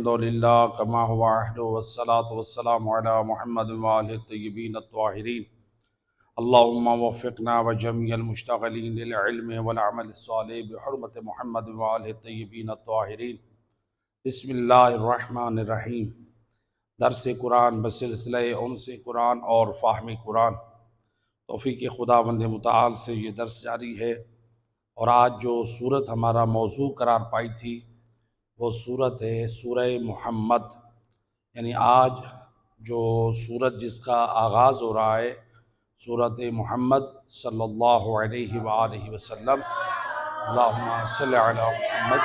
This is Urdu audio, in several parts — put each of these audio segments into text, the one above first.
الحمدللہ کما هو عہد والصلاة والسلام علی محمد وآلہ الطیبین الطاہرین اللہم وفقنا وجمیع المشتغلین للعلم والعمل الصالح بحرمت محمد وآلہ الطیبین الطاہرین۔ بسم اللہ الرحمن الرحیم۔ درس قرآن بسلسلہ انس قرآن اور فہم قرآن، توفیق خداوند متعال سے یہ درس جاری ہے، اور آج جو سورت ہمارا موضوع قرار پائی تھی وہ سورت ہے سورہ محمد، یعنی آج جو سورت جس کا آغاز ہو رہا ہے سورت محمد صلی اللہ علیہ وآلہ وسلم، اللہم صلی علی محمد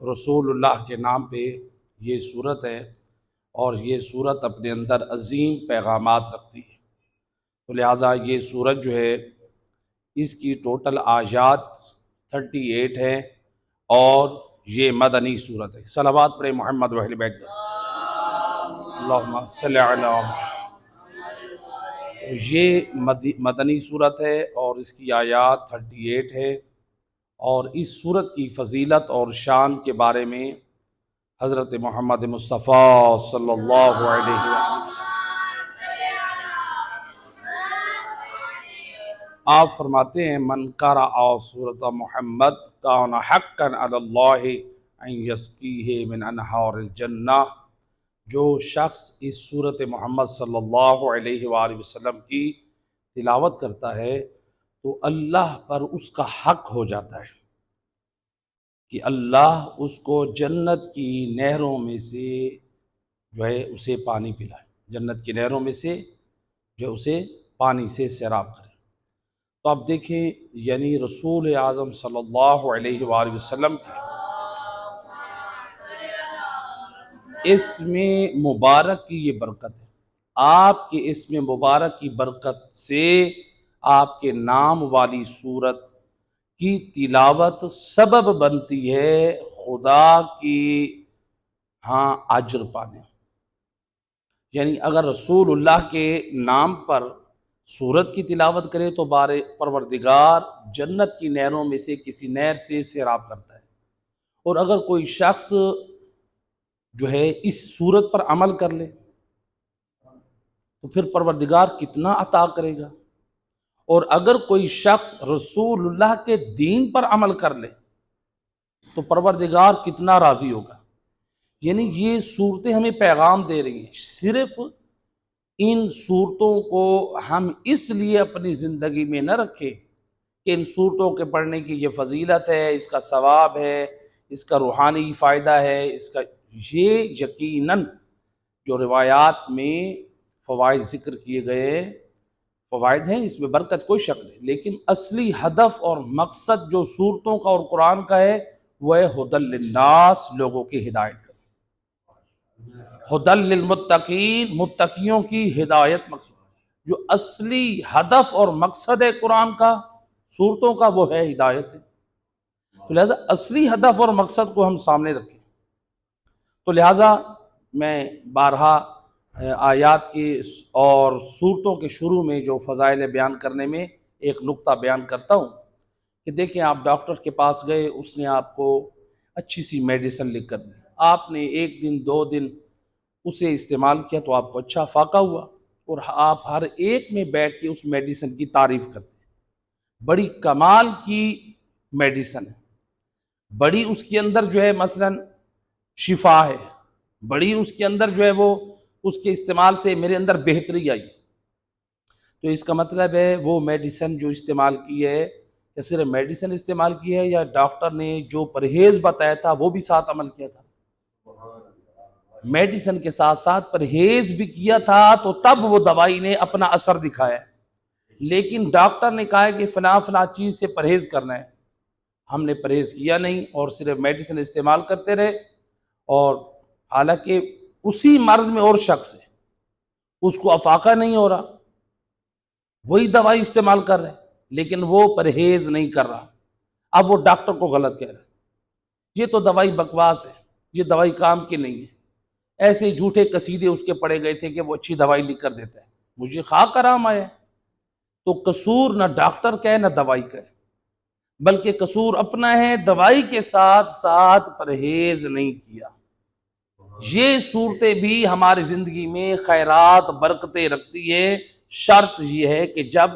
رسول اللہ کے نام پہ یہ سورت ہے، اور یہ سورت اپنے اندر عظیم پیغامات رکھتی ہے، تو لہٰذا یہ سورت جو ہے اس کی ٹوٹل آیات 38 ہیں، اور یہ مدنی صورت ہے۔ صلوات پر محمد و اہل بیت اللہم صلی علی محمد۔ یہ مدنی صورت ہے اور اس کی آیات 38 ہے، اور اس صورت کی فضیلت اور شان کے بارے میں حضرت محمد مصطفیٰ صلی اللہ علیہ وسلم آپ فرماتے ہیں من قرأ سورۃ محمد کان حقا علی اللہ ان یسقیہ من انہار الجنہ، جو شخص اس سورۃ محمد صلی اللہ علیہ وآلہ وسلم کی تلاوت کرتا ہے تو اللہ پر اس کا حق ہو جاتا ہے کہ اللہ اس کو جنت کی نہروں میں سے جو ہے اسے پانی پلائے، جنت کی نہروں میں سے جو اسے پانی سے سیراب کرے۔ تو آپ دیکھیں، یعنی رسول اعظم صلی اللہ علیہ وآلہ وسلم کے اسم مبارک کی یہ برکت ہے، آپ کے اسم مبارک کی برکت سے آپ کے نام والی سورت کی تلاوت سبب بنتی ہے خدا کی اجر پانے، یعنی اگر رسول اللہ کے نام پر سورت کی تلاوت کرے تو پروردگار جنت کی نہروں میں سے کسی نہر سے سیراب کرتا ہے، اور اگر کوئی شخص جو ہے اس سورت پر عمل کر لے تو پھر پروردگار کتنا عطا کرے گا، اور اگر کوئی شخص رسول اللہ کے دین پر عمل کر لے تو پروردگار کتنا راضی ہوگا۔ یعنی یہ صورتیں ہمیں پیغام دے رہی ہیں، صرف ان صورتوں کو ہم اس لیے اپنی زندگی میں نہ رکھیں کہ ان صورتوں کے پڑھنے کی یہ فضیلت ہے، اس کا ثواب ہے، اس کا روحانی فائدہ ہے، اس کا یہ یقیناً جو روایات میں فوائد ذکر کیے گئے فوائد ہیں، اس میں برکت کوئی شک نہیں، لیکن اصلی ہدف اور مقصد جو صورتوں کا اور قرآن کا ہے وہ ہے ھدی للناس، لوگوں کی ہدایت کا، ھدی للمتقین، متقیوں کی ہدایت مقصد، جو اصلی ہدف اور مقصد ہے قرآن کا صورتوں کا وہ ہے ہدایت ہے، تو لہذا اصلی ہدف اور مقصد کو ہم سامنے رکھیں۔ تو لہذا میں بارہا آیات کی اور صورتوں کے شروع میں جو فضائل بیان کرنے میں ایک نقطہ بیان کرتا ہوں کہ دیکھیں، آپ ڈاکٹر کے پاس گئے، اس نے آپ کو اچھی سی میڈیسن لکھ کر دی، آپ نے 1 دن 2 دن اسے استعمال کیا تو آپ کو اچھا فاقہ ہوا، اور آپ ہر ایک میں بیٹھ کے اس میڈیسن کی تعریف کرتے ہیں، بڑی کمال کی میڈیسن ہے، بڑی اس کے اندر جو ہے مثلا شفا ہے، بڑی اس کے اندر جو ہے وہ اس کے استعمال سے میرے اندر بہتری آئی، تو اس کا مطلب ہے وہ میڈیسن جو استعمال کی ہے، یا صرف میڈیسن استعمال کی ہے یا ڈاکٹر نے جو پرہیز بتایا تھا وہ بھی ساتھ عمل کیا تھا، میڈیسن کے ساتھ ساتھ پرہیز بھی کیا تھا تو تب وہ دوائی نے اپنا اثر دکھایا۔ لیکن ڈاکٹر نے کہا ہے کہ فلاں فلاں چیز سے پرہیز کرنا ہے، ہم نے پرہیز کیا نہیں اور صرف میڈیسن استعمال کرتے رہے، اور حالانکہ اسی مرض میں اور شخص ہے، اس کو افاقہ نہیں ہو رہا، وہی دوائی استعمال کر رہے لیکن وہ پرہیز نہیں کر رہا، اب وہ ڈاکٹر کو غلط کہہ رہا ہے، یہ تو دوائی بکواس ہے، یہ دوائی کام کی نہیں ہے، ایسے جھوٹے قصیدے اس کے پڑے گئے تھے کہ وہ اچھی دوائی لکھ کر دیتا ہے، مجھے خاک آرام آیا، تو قصور نہ ڈاکٹر کا ہے نہ دوائی کا ہے، بلکہ قصور اپنا ہے، دوائی کے ساتھ ساتھ پرہیز نہیں کیا۔ یہ صورتیں بھی ہماری زندگی میں خیرات برکتیں رکھتی ہے، شرط یہ ہے کہ جب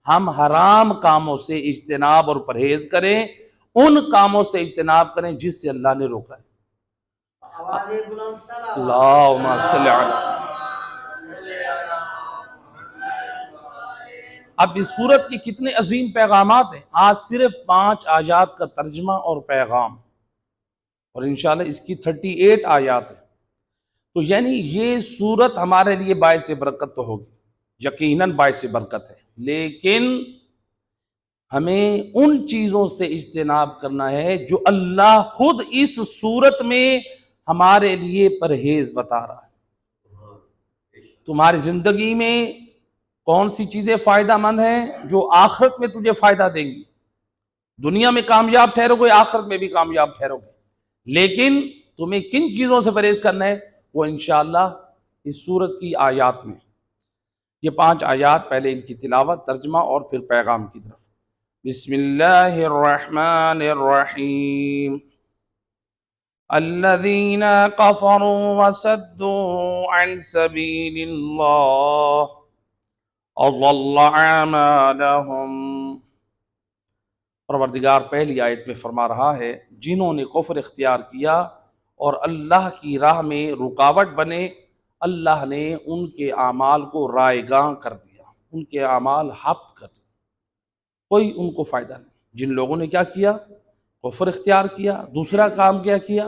ہم حرام کاموں سے اجتناب اور پرہیز کریں، ان کاموں سے اجتناب کریں جس سے اللہ نے روکا ہے۔ اللہم صلی علی۔ اب اس صورت کی کتنے عظیم پیغامات ہیں، آج صرف 5 آیات کا ترجمہ اور پیغام، اور انشاءاللہ اس کی 38 آیات ہیں۔ تو یعنی یہ صورت ہمارے لیے باعث برکت تو ہوگی، یقیناً باعث برکت ہے، لیکن ہمیں ان چیزوں سے اجتناب کرنا ہے جو اللہ خود اس صورت میں ہمارے لیے پرہیز بتا رہا ہے۔ تمہاری زندگی میں کون سی چیزیں فائدہ مند ہیں جو آخرت میں تجھے فائدہ دیں گی؟ دنیا میں کامیاب ٹھہرو گے، آخرت میں بھی کامیاب ٹھہرو گے، لیکن تمہیں کن چیزوں سے پرہیز کرنا ہے وہ انشاءاللہ اس سورت کی آیات میں۔ یہ 5 آیات، پہلے ان کی تلاوت، ترجمہ اور پھر پیغام کی طرف۔ بسم اللہ الرحمن الرحیم۔ الذین کفروا وصدوا عن سبیل اللہ اضل اعمالہم۔ پروردگار پہلی آیت میں فرما رہا ہے، جنہوں نے کفر اختیار کیا اور اللہ کی راہ میں رکاوٹ بنے، اللہ نے ان کے اعمال کو رائے گاں کر دیا، ان کے اعمال حبط کر دیا، کوئی ان کو فائدہ نہیں۔ جن لوگوں نے کیا کیا؟ کفر اختیار کیا، دوسرا کام کیا کیا؟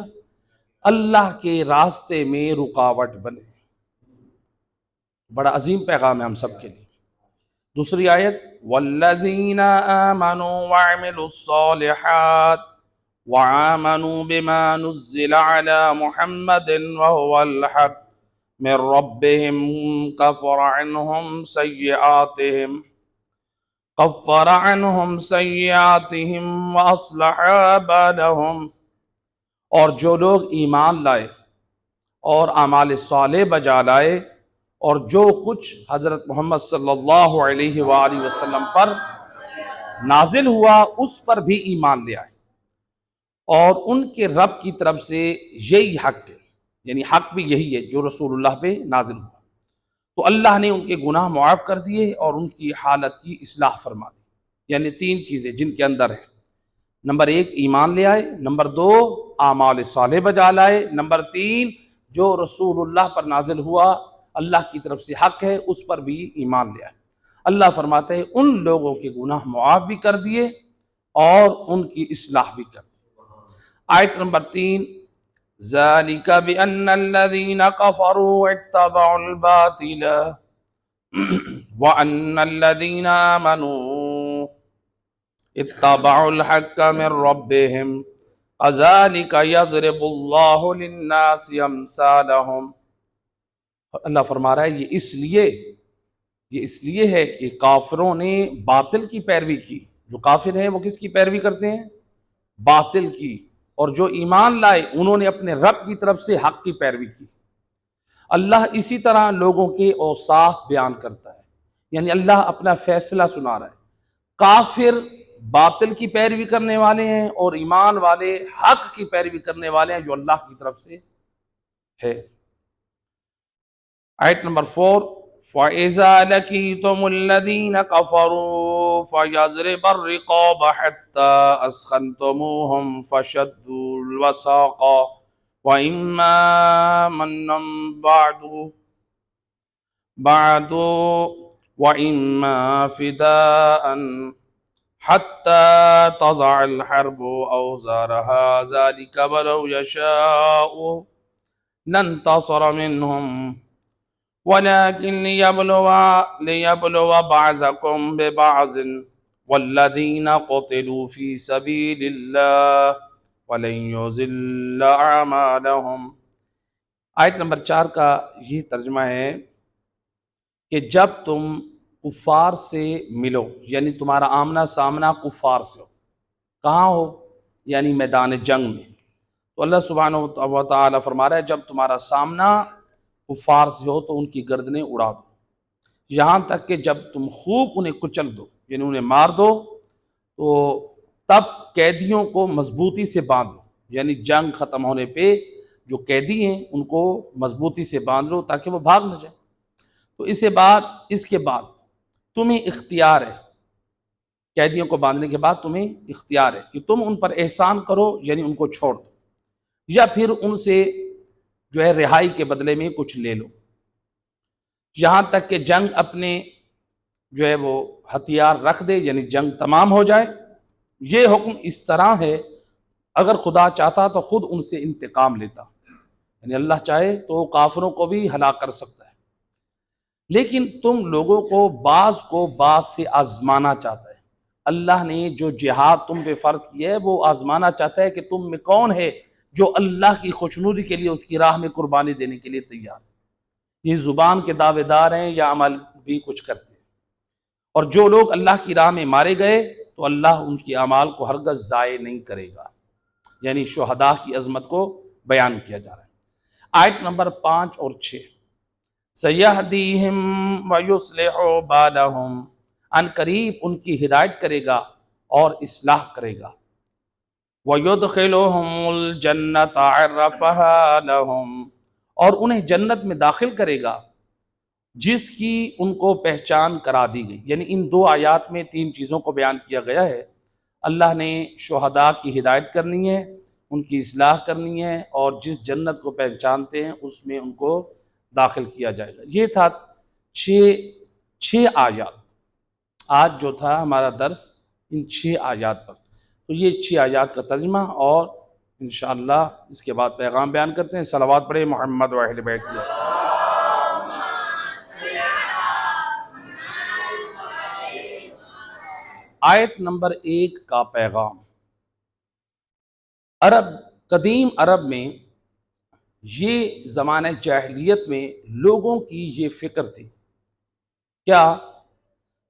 اللہ کے راستے میں رکاوٹ بنے۔ بڑا عظیم پیغام ہے ہم سب کے لیے۔ دوسری آیت، والذین آمنوا وعملوا الصالحات وآمنوا بما نزل على محمد وهو الحق من ربهم كفر عنهم سیئاتهم وأصلح بالهم۔ اور جو لوگ ایمان لائے اور اعمال صالح بجا لائے اور جو کچھ حضرت محمد صلی اللہ علیہ وآلہ وسلم پر نازل ہوا اس پر بھی ایمان لے آئے، اور ان کے رب کی طرف سے یہی حق ہے، یعنی حق بھی یہی ہے جو رسول اللہ پہ نازل ہوا، تو اللہ نے ان کے گناہ معاف کر دیے اور ان کی حالت کی اصلاح فرما دی۔ یعنی 3 چیزیں جن کے اندر ہیں، نمبر 1 ایمان لے آئے، نمبر 2 اعمال صالح بجا لائے، نمبر 3 جو رسول اللہ پر نازل ہوا اللہ کی طرف سے حق ہے اس پر بھی ایمان لے آئے۔ اللہ فرماتے ہیں ان لوگوں کے گناہ معاف بھی کر دیے اور ان کی اصلاح بھی کر دی۔ آیت نمبر 3، ذَلِكَ بِأَنَّ الَّذِينَ كَفَرُوا اتَّبَعُوا الْبَاطِلَ وَأَنَّ الَّذِينَ آمَنُوا اتَّبَعُوا الْحَقَّ مِن رَّبِّهِمْ كَذَلِكَ يَضْرِبُ اللَّهُ لِلنَّاسِ أَمْثَالَهُمْ۔ اللہ فرما رہا ہے یہ اس لیے ہے کہ کافروں نے باطل کی پیروی کی۔ جو کافر ہیں وہ کس کی پیروی کرتے ہیں؟ باطل کی۔ اور جو ایمان لائے انہوں نے اپنے رب کی طرف سے حق کی پیروی کی۔ اللہ اسی طرح لوگوں کے اوصاف بیان کرتا ہے، یعنی اللہ اپنا فیصلہ سنا رہا ہے۔ کافر باطل کی پیروی کرنے والے ہیں اور ایمان والے حق کی پیروی کرنے والے ہیں جو اللہ کی طرف سے ہے۔ آیت نمبر 4، فَإِذَا لَقِيتُمُ الَّذِينَ كَفَرُوا فَيَضْرِبَ الرِّقَابَ حَتَّى أَثْخَنْتُمُوهُمْ فَشَدُّوا الْوَثَاقَ وَإِمَّا مَنًّا بَعْدُ وَإِمَّا فِدَاءً حَتَّى تَضَعَ الْحَرْبُ أَوْزَارَهَا ذَلِكَ وَلَوْ يَشَاءُ لَانتَصَرَ مِنْهُمْ وَلَكِنْ لِيَبْلُوَ بَعْضَكُمْ بِبَعْضٍ وَالَّذِينَ قُتِلُوا فِي سَبِيلِ اللَّهِ وَلَن يُضِلَّ أَعْمَالَهُمْ۔ آیت نمبر 4 کا یہ ترجمہ ہے کہ جب تم کفار سے ملو، یعنی تمہارا آمنا سامنا کفار سے ہو، کہاں ہو؟ یعنی میدان جنگ میں، تو اللہ سبحانہ و تعالیٰ فرما رہا ہے جب تمہارا سامنا کفار سے ہو تو ان کی گردنیں اڑا دو، یہاں تک کہ جب تم خوب انہیں کچل دو، یعنی انہیں مار دو، تو تب قیدیوں کو مضبوطی سے باندھ لو، یعنی جنگ ختم ہونے پہ جو قیدی ہیں ان کو مضبوطی سے باندھ لو تاکہ وہ بھاگ نہ جائیں۔ تو اس کے بعد تمہیں اختیار ہے، قیدیوں کو باندھنے کے بعد تمہیں اختیار ہے کہ تم ان پر احسان کرو، یعنی ان کو چھوڑ دو، یا پھر ان سے جو ہے رہائی کے بدلے میں کچھ لے لو، یہاں تک کہ جنگ اپنے جو ہے وہ ہتھیار رکھ دے، یعنی جنگ تمام ہو جائے۔ یہ حکم اس طرح ہے، اگر خدا چاہتا تو خود ان سے انتقام لیتا، یعنی اللہ چاہے تو وہ کافروں کو بھی ہلاک کر سکتا ہے، لیکن تم لوگوں کو بعض سے آزمانا چاہتا ہے۔ اللہ نے جو جہاد تم پہ فرض کیا ہے وہ آزمانا چاہتا ہے کہ تم میں کون ہے جو اللہ کی خوشنودی کے لیے اس کی راہ میں قربانی دینے کے لیے تیار ہے۔ یہ زبان کے دعوے دار ہیں یا عمل بھی کچھ کرتے ہیں، اور جو لوگ اللہ کی راہ میں مارے گئے تو اللہ ان کی اعمال کو ہرگز ضائع نہیں کرے گا، یعنی شہداء کی عظمت کو بیان کیا جا رہا ہے۔ آیت نمبر 5 اور 6، سَيَهْدِيهِمْ وَيُصْلِحُ بَالَهُمْ، ان قریب ان کی ہدایت کرے گا اور اصلاح کرے گا۔ وَيُدْخِلُهُمُ الْجَنَّةَ عَرَّفَهَا لَهُمْ، اور انہیں جنت میں داخل کرے گا جس کی ان کو پہچان کرا دی گئی۔ یعنی ان دو آیات میں 3 چیزوں کو بیان کیا گیا ہے۔ اللہ نے شہداء کی ہدایت کرنی ہے، ان کی اصلاح کرنی ہے، اور جس جنت کو پہچانتے ہیں اس میں ان کو داخل کیا جائے گا۔ یہ تھا 6 آیات۔ آج جو تھا ہمارا درس ان 6 آیات پر، تو یہ 6 آیات کا ترجمہ، اور انشاءاللہ اس کے بعد پیغام بیان کرتے ہیں۔ صلوات پڑھیں محمد و اہل بیت کی۔ آیت نمبر 1 کا پیغام۔ قدیم عرب میں یہ زمانہ جاہلیت میں لوگوں کی یہ فکر تھی، کیا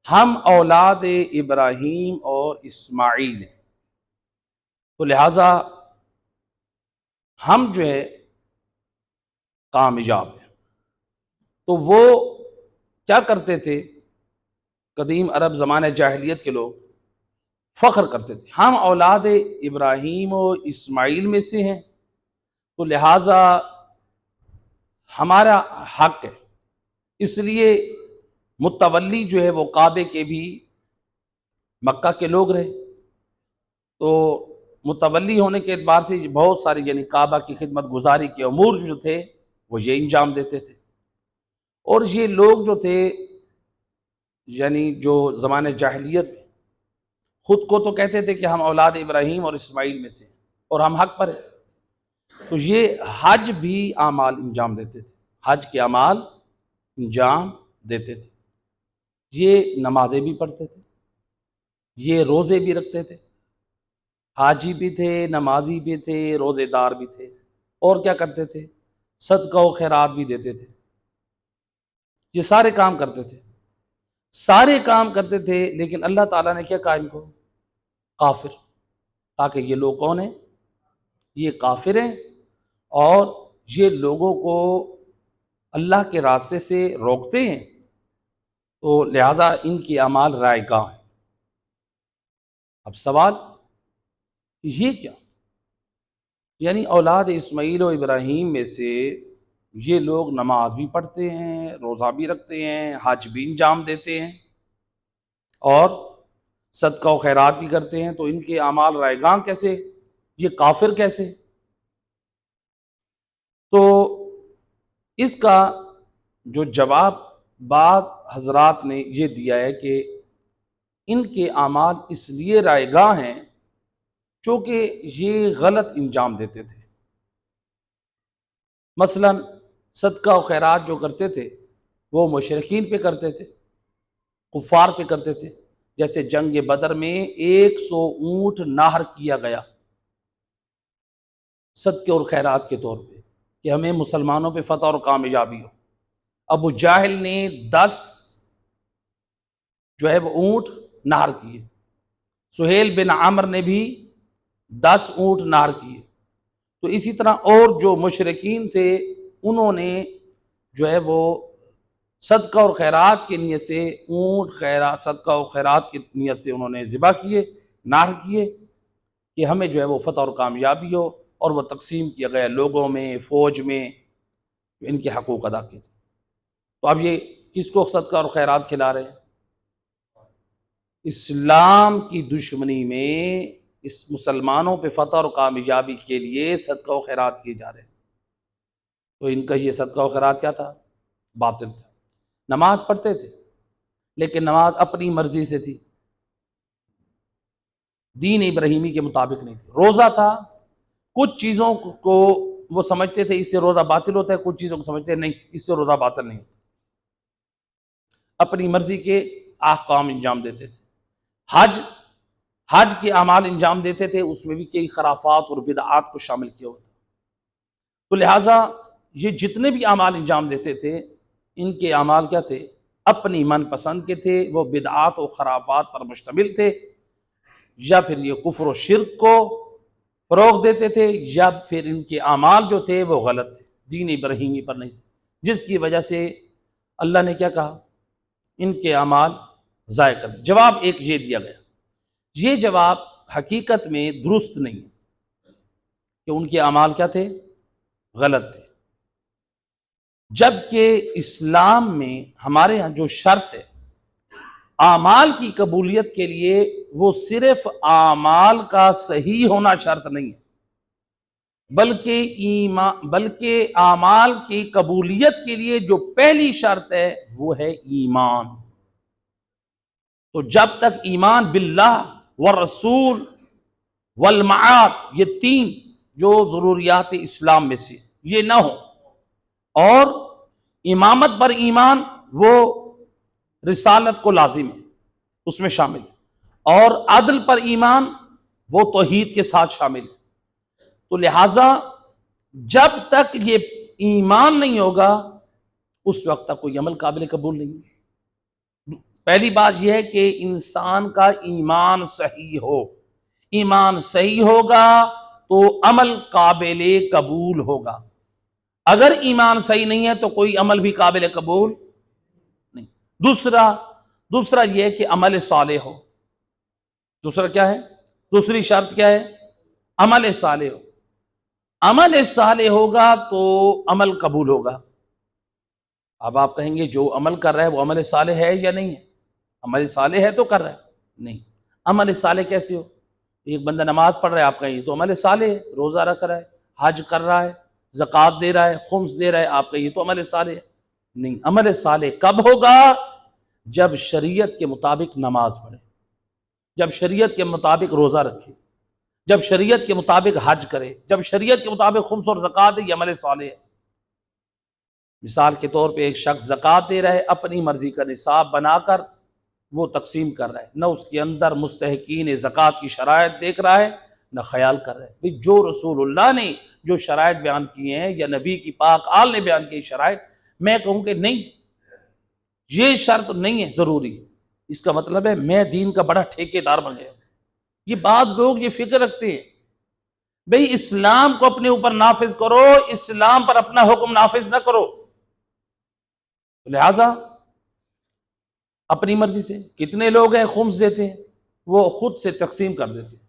ہم اولاد ابراہیم اور اسماعیل ہیں، تو لہٰذا ہم جو ہے کامیاب ہیں۔ تو وہ کیا کرتے تھے؟ قدیم عرب زمانہ جاہلیت کے لوگ فخر کرتے تھے، ہم اولاد ابراہیم اور اسماعیل میں سے ہیں، تو لہٰذا ہمارا حق ہے۔ اس لیے متولی جو ہے وہ کعبے کے بھی مکہ کے لوگ رہے، تو متولی ہونے کے اعتبار سے بہت ساری یعنی کعبہ کی خدمت گزاری کے امور جو تھے وہ یہ انجام دیتے تھے۔ اور یہ لوگ جو تھے یعنی جو زمانہ جاہلیت میں خود کو تو کہتے تھے کہ ہم اولاد ابراہیم اور اسماعیل میں سے ہیں اور ہم حق پر ہیں، تو یہ حج بھی اعمال انجام دیتے تھے، حج کے اعمال انجام دیتے تھے، یہ نمازیں بھی پڑھتے تھے، یہ روزے بھی رکھتے تھے، حاجی بھی تھے، نمازی بھی تھے، روزے دار بھی تھے، اور کیا کرتے تھے؟ صدقہ و خیرات بھی دیتے تھے۔ یہ سارے کام کرتے تھے، سارے کام کرتے تھے، لیکن اللہ تعالیٰ نے کیا کہا ان کو؟ کافر، تاکہ یہ لوگ کون ہیں؟ یہ کافر ہیں، اور یہ لوگوں کو اللہ کے راستے سے روکتے ہیں، تو لہٰذا ان کی اعمال رائے گاہ ہیں۔ اب سوال یہ کیا؟ یعنی اولاد اسماعیل و ابراہیم میں سے یہ لوگ نماز بھی پڑھتے ہیں، روزہ بھی رکھتے ہیں، حج بھی انجام دیتے ہیں، اور صدقہ و خیرات بھی کرتے ہیں، تو ان کے اعمال رائے گاہ کیسے؟ یہ کافر کیسے؟ تو اس کا جو جواب بعض حضرات نے یہ دیا ہے کہ ان کے اعمال اس لیے رائے گاہ ہیں چونکہ یہ غلط انجام دیتے تھے۔ مثلا صدقہ و خیرات جو کرتے تھے وہ مشرکین پہ کرتے تھے، کفار پہ کرتے تھے۔ جیسے جنگ بدر میں 100 اونٹ نہر کیا گیا صدقے اور خیرات کے طور پہ کہ ہمیں مسلمانوں پہ فتح اور کامیابی ہو۔ ابو جاہل نے 10 جو ہے وہ اونٹ نہر کیے، سہیل بن عمر نے بھی 10 اونٹ نہر کیے، تو اسی طرح اور جو مشرکین تھے انہوں نے جو ہے وہ صدقہ اور خیرات کی نیت سے اونٹ خیرات صدقہ اور خیرات کی نیت سے انہوں نے ذبح کیے، نہر کیے، کہ ہمیں جو ہے وہ فتح اور کامیابی ہو، اور وہ تقسیم کیا گیا لوگوں میں، فوج میں، ان کے حقوق ادا کیے۔ تو اب یہ کس کو صدقہ اور خیرات کھلا رہے ہیں؟ اسلام کی دشمنی میں اس مسلمانوں پہ فتح اور کامیابی کے لیے صدقہ و خیرات کیے جا رہے ہیں۔ تو ان کا یہ صدقہ و خیرات کیا تھا؟ باطل تھا۔ نماز پڑھتے تھے لیکن نماز اپنی مرضی سے تھی، دین ابراہیمی کے مطابق نہیں تھی۔ روزہ تھا، کچھ چیزوں کو وہ سمجھتے تھے اس سے روزہ باطل ہوتا ہے، کچھ چیزوں کو سمجھتے نہیں اس سے روزہ باطل نہیں ہوتا، اپنی مرضی کے احکام انجام دیتے تھے۔ حج کے اعمال انجام دیتے تھے، اس میں بھی کئی خرافات اور بدعات کو شامل کیا ہوتا، تو لہٰذا یہ جتنے بھی اعمال انجام دیتے تھے، ان کے اعمال کیا تھے؟ اپنی من پسند کے تھے، وہ بدعات و خرافات پر مشتمل تھے، یا پھر یہ کفر و شرک کو فروغ دیتے تھے، یا پھر ان کے اعمال جو تھے وہ غلط تھے، دین ابراہیمی پر نہیں تھے، جس کی وجہ سے اللہ نے کیا کہا؟ ان کے اعمال ضائع کر دیں۔ جواب ایک یہ دیا گیا، یہ جواب حقیقت میں درست نہیں ہے کہ ان کے اعمال کیا تھے؟ غلط تھے، جبکہ اسلام میں ہمارے ہاں جو شرط ہے اعمال کی قبولیت کے لیے، وہ صرف اعمال کا صحیح ہونا شرط نہیں ہے، بلکہ اعمال کی قبولیت کے لیے جو پہلی شرط ہے وہ ہے ایمان۔ تو جب تک ایمان باللہ والرسول والمعاد، یہ تین جو ضروریات اسلام میں سے یہ نہ ہو، اور امامت پر ایمان وہ رسالت کو لازم ہے، اس میں شامل ہے، اور عدل پر ایمان وہ توحید کے ساتھ شامل ہے۔ تو لہٰذا جب تک یہ ایمان نہیں ہوگا اس وقت تک کوئی عمل قابل قبول نہیں ہے۔ پہلی بات یہ ہے کہ انسان کا ایمان صحیح ہو، ایمان صحیح ہوگا تو عمل قابل قبول ہوگا، اگر ایمان صحیح نہیں ہے تو کوئی عمل بھی قابل قبول نہیں۔ دوسرا یہ ہے کہ عمل صالح ہو۔ دوسرا کیا ہے؟ دوسری شرط کیا ہے؟ عمل صالح ہو۔ عمل صالح ہوگا تو عمل قبول ہوگا۔ اب آپ کہیں گے جو عمل کر رہا ہے وہ عمل صالح ہے یا نہیں ہے؟ عمل صالح ہے تو کر رہا ہے، نہیں۔ عمل صالح کیسے ہو؟ ایک بندہ نماز پڑھ رہا ہے، آپ کہیں یہ تو عمل صالح ہے، روزہ رکھ رہا ہے، حج کر رہا ہے، زکوٰۃ دے رہا ہے، خمس دے رہا ہے، آپ کہیں یہ تو عمل صالح ہے، نہیں۔ عمل صالح کب ہوگا؟ جب شریعت کے مطابق نماز پڑھے، جب شریعت کے مطابق روزہ رکھے، جب شریعت کے مطابق حج کرے، جب شریعت کے مطابق خمس اور زکوٰۃ دے، یہ عمل صالح ہے۔ مثال کے طور پہ ایک شخص زکوٰۃ دے رہا ہے، اپنی مرضی کا نصاب بنا کر وہ تقسیم کر رہا ہے، نہ اس کے اندر مستحقین زکوٰۃ کی شرائط دیکھ رہا ہے، نہ خیال کر رہا ہے۔ جو رسول اللہ نے جو شرائط بیان کیے ہیں یا نبی کی پاک آل نے بیان کی شرائط، میں کہوں کہ نہیں، یہ شرط نہیں ہے ضروری، اس کا مطلب ہے میں دین کا بڑا ٹھیکیدار بن گیا۔ یہ بعض لوگ یہ فکر رکھتے ہیں بھئی اسلام کو اپنے اوپر نافذ کرو، اسلام پر اپنا حکم نافذ نہ کرو، لہذا اپنی مرضی سے۔ کتنے لوگ ہیں خمس دیتے ہیں، وہ خود سے تقسیم کر دیتے ہیں،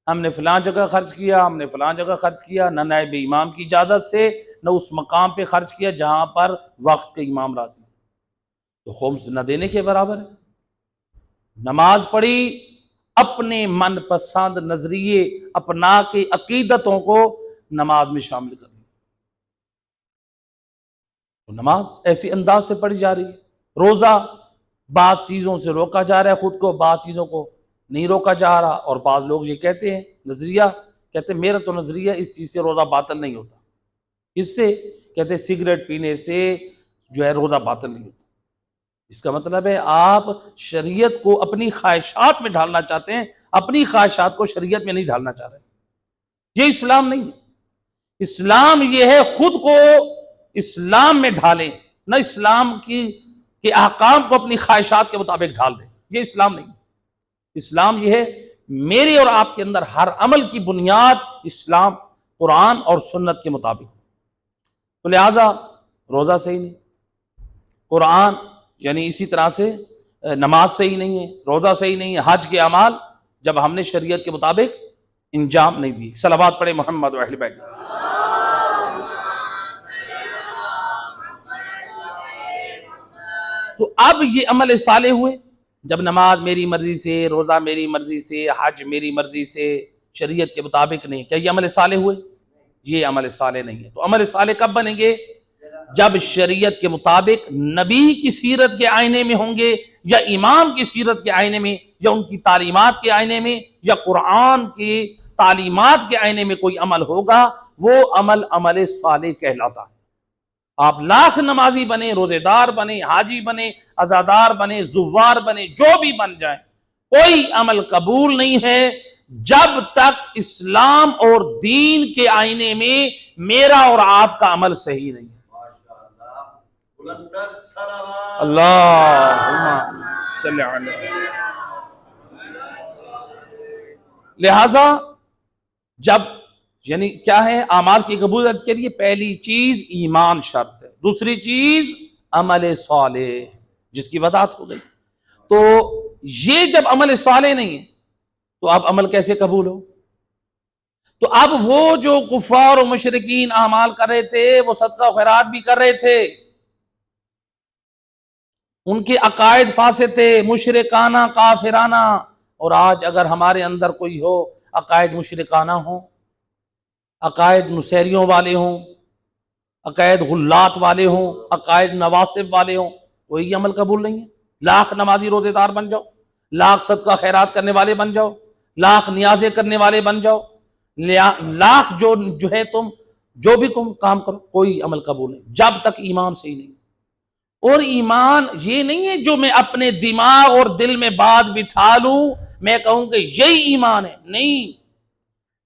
ہم نے فلاں جگہ خرچ کیا، ہم نے فلاں جگہ خرچ کیا، نہ نائب امام کی اجازت سے، نہ اس مقام پہ خرچ کیا جہاں پر وقت کے امام راضی، تو خمس نہ دینے کے برابر ہے۔ نماز پڑھی، اپنے من پسند نظریے اپنا کے عقیدتوں کو نماز میں شامل کر دیا، تو نماز ایسی انداز سے پڑھی جا رہی ہے۔ روزہ بعض چیزوں سے روکا جا رہا ہے خود کو، بعض چیزوں کو نہیں روکا جا رہا، اور بعض لوگ یہ کہتے ہیں نظریہ، کہتے ہیں میرا تو نظریہ اس چیز سے روزہ باطل نہیں ہوتا، اس سے کہتے ہیں سگریٹ پینے سے جو ہے روزہ باطل نہیں ہوتا۔ اس کا مطلب ہے آپ شریعت کو اپنی خواہشات میں ڈھالنا چاہتے ہیں، اپنی خواہشات کو شریعت میں نہیں ڈھالنا چاہ رہے۔ یہ اسلام نہیں ہے۔ اسلام یہ ہے خود کو اسلام میں ڈھالیں، نہ اسلام کے احکام کو اپنی خواہشات کے مطابق ڈھال دیں، یہ اسلام نہیں۔ اسلام یہ ہے میرے اور آپ کے اندر ہر عمل کی بنیاد اسلام، قرآن اور سنت کے مطابق، تو لہٰذا روزہ صحیح نہیں، قرآن یعنی اسی طرح سے نماز صحیح نہیں ہے، روزہ صحیح نہیں ہے، حج کے اعمال جب ہم نے شریعت کے مطابق انجام نہیں دی۔ صلوات پڑھے محمد و اہل بیت۔ تو اب یہ عمل صالح ہوئے جب نماز میری مرضی سے، روزہ میری مرضی سے، حج میری مرضی سے، شریعت کے مطابق نہیں، کیا یہ عمل صالح ہوئے؟ یہ عمل صالح نہیں ہے۔ تو عمل صالح کب بنیں گے؟ جب شریعت کے مطابق نبی کی سیرت کے آئینے میں ہوں گے، یا امام کی سیرت کے آئینے میں، یا ان کی تعلیمات کے آئینے میں، یا قرآن کی تعلیمات کے آئینے میں کوئی عمل ہوگا، وہ عمل عمل صالح کہلاتا ہے۔ آپ لاکھ نمازی بنے، روزے دار بنے، حاجی بنے، عزادار بنے، زوار بنے، جو بھی بن جائیں، کوئی عمل قبول نہیں ہے جب تک اسلام اور دین کے آئینے میں میرا اور آپ کا عمل صحیح نہیں ہے۔ اللہم صلی علیہ۔ لہذا جب یعنی کیا ہے اعمال کی قبولیت کے لیے پہلی چیز ایمان شرط ہے، دوسری چیز عمل صالح جس کی وضاحت ہو گئی۔ تو یہ جب عمل صالح نہیں ہے تو اب عمل کیسے قبول ہو؟ تو اب وہ جو کفار و مشرکین اعمال کر رہے تھے، وہ صدقہ و خیرات بھی کر رہے تھے، ان کے عقائد فاسد تھے، مشرکانہ کافرانہ، اور آج اگر ہمارے اندر کوئی ہو عقائد مشرکانہ ہوں، عقائد نصیریوں والے ہوں، عقائد غلات والے ہوں، عقائد نواصب والے ہوں، کوئی عمل قبول نہیں ہے۔ لاکھ نمازی روزے دار بن جاؤ، لاکھ صدقہ خیرات کرنے والے بن جاؤ، لاکھ نیازیں کرنے والے بن جاؤ، لاکھ جو ہے تم جو بھی تم کام کرو، کوئی عمل قبول نہیں جب تک ایمان صحیح نہیں۔ اور ایمان یہ نہیں ہے جو میں اپنے دماغ اور دل میں بات بٹھا لوں، میں کہوں کہ یہی ایمان ہے، نہیں۔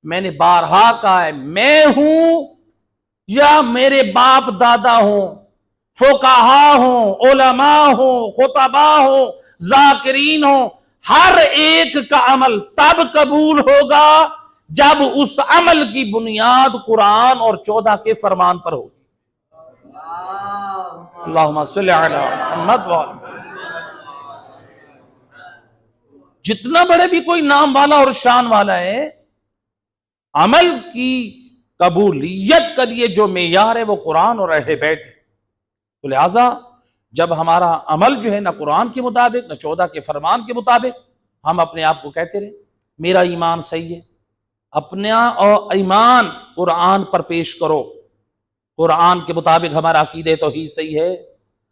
میں نے بارہا کہا ہے، میں ہوں یا میرے باپ دادا ہوں، فقہا ہوں، علماء ہوں، خطباء ہوں، ذاکرین ہوں، ہر ایک کا عمل تب قبول ہوگا جب اس عمل کی بنیاد قرآن اور 14 کے فرمان پر ہوگی۔ اللہم صلی علی محمد وعلی۔ جتنا بڑے بھی کوئی نام والا اور شان والا ہے، عمل کی قبولیت کے لیے جو معیار ہے وہ قرآن اور اہل بیت ہے۔ تو لہٰذا جب ہمارا عمل جو ہے نہ قرآن کے مطابق نہ 14 کے فرمان کے مطابق، ہم اپنے آپ کو کہتے رہے میرا ایمان صحیح ہے، اپنا اور ایمان قرآن پر پیش کرو، قرآن کے مطابق ہمارا عقیدہ توحید صحیح ہے،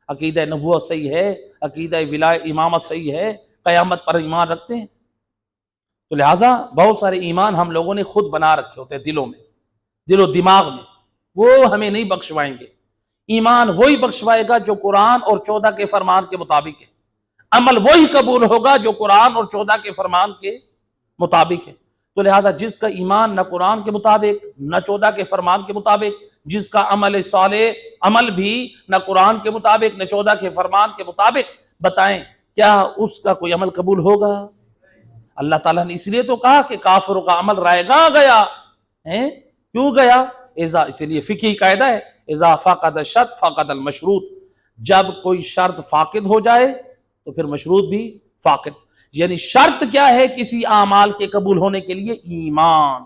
عقیدہ نبوت صحیح ہے، عقیدہ امامت صحیح ہے، قیامت پر ایمان رکھتے ہیں۔ تو لہٰذا بہت سارے ایمان ہم لوگوں نے خود بنا رکھے ہوتے ہیں دلوں میں، دل و دماغ میں، وہ ہمیں نہیں بخشوائیں گے۔ ایمان وہی بخشوائے گا جو قرآن اور 14 کے فرمان کے مطابق ہے، عمل وہی قبول ہوگا جو قرآن اور 14 کے فرمان کے مطابق ہے۔ تو لہٰذا جس کا ایمان نہ قرآن کے مطابق نہ 14 کے فرمان کے مطابق، جس کا عمل صالح عمل بھی نہ قرآن کے مطابق نہ 14 کے فرمان کے مطابق، بتائیں کیا اس کا کوئی عمل قبول ہوگا؟ اللہ تعالیٰ نے اس لیے تو کہا کہ کافروں کا عمل رائیگاں گیا ہے۔ کیوں گیا؟ اس لیے فقہی قاعدہ ہے، اذا فقد الشرط فقد المشروط، جب کوئی شرط فاقد ہو جائے تو پھر مشروط بھی فاقد۔ یعنی شرط کیا ہے کسی اعمال کے قبول ہونے کے لیے؟ ایمان،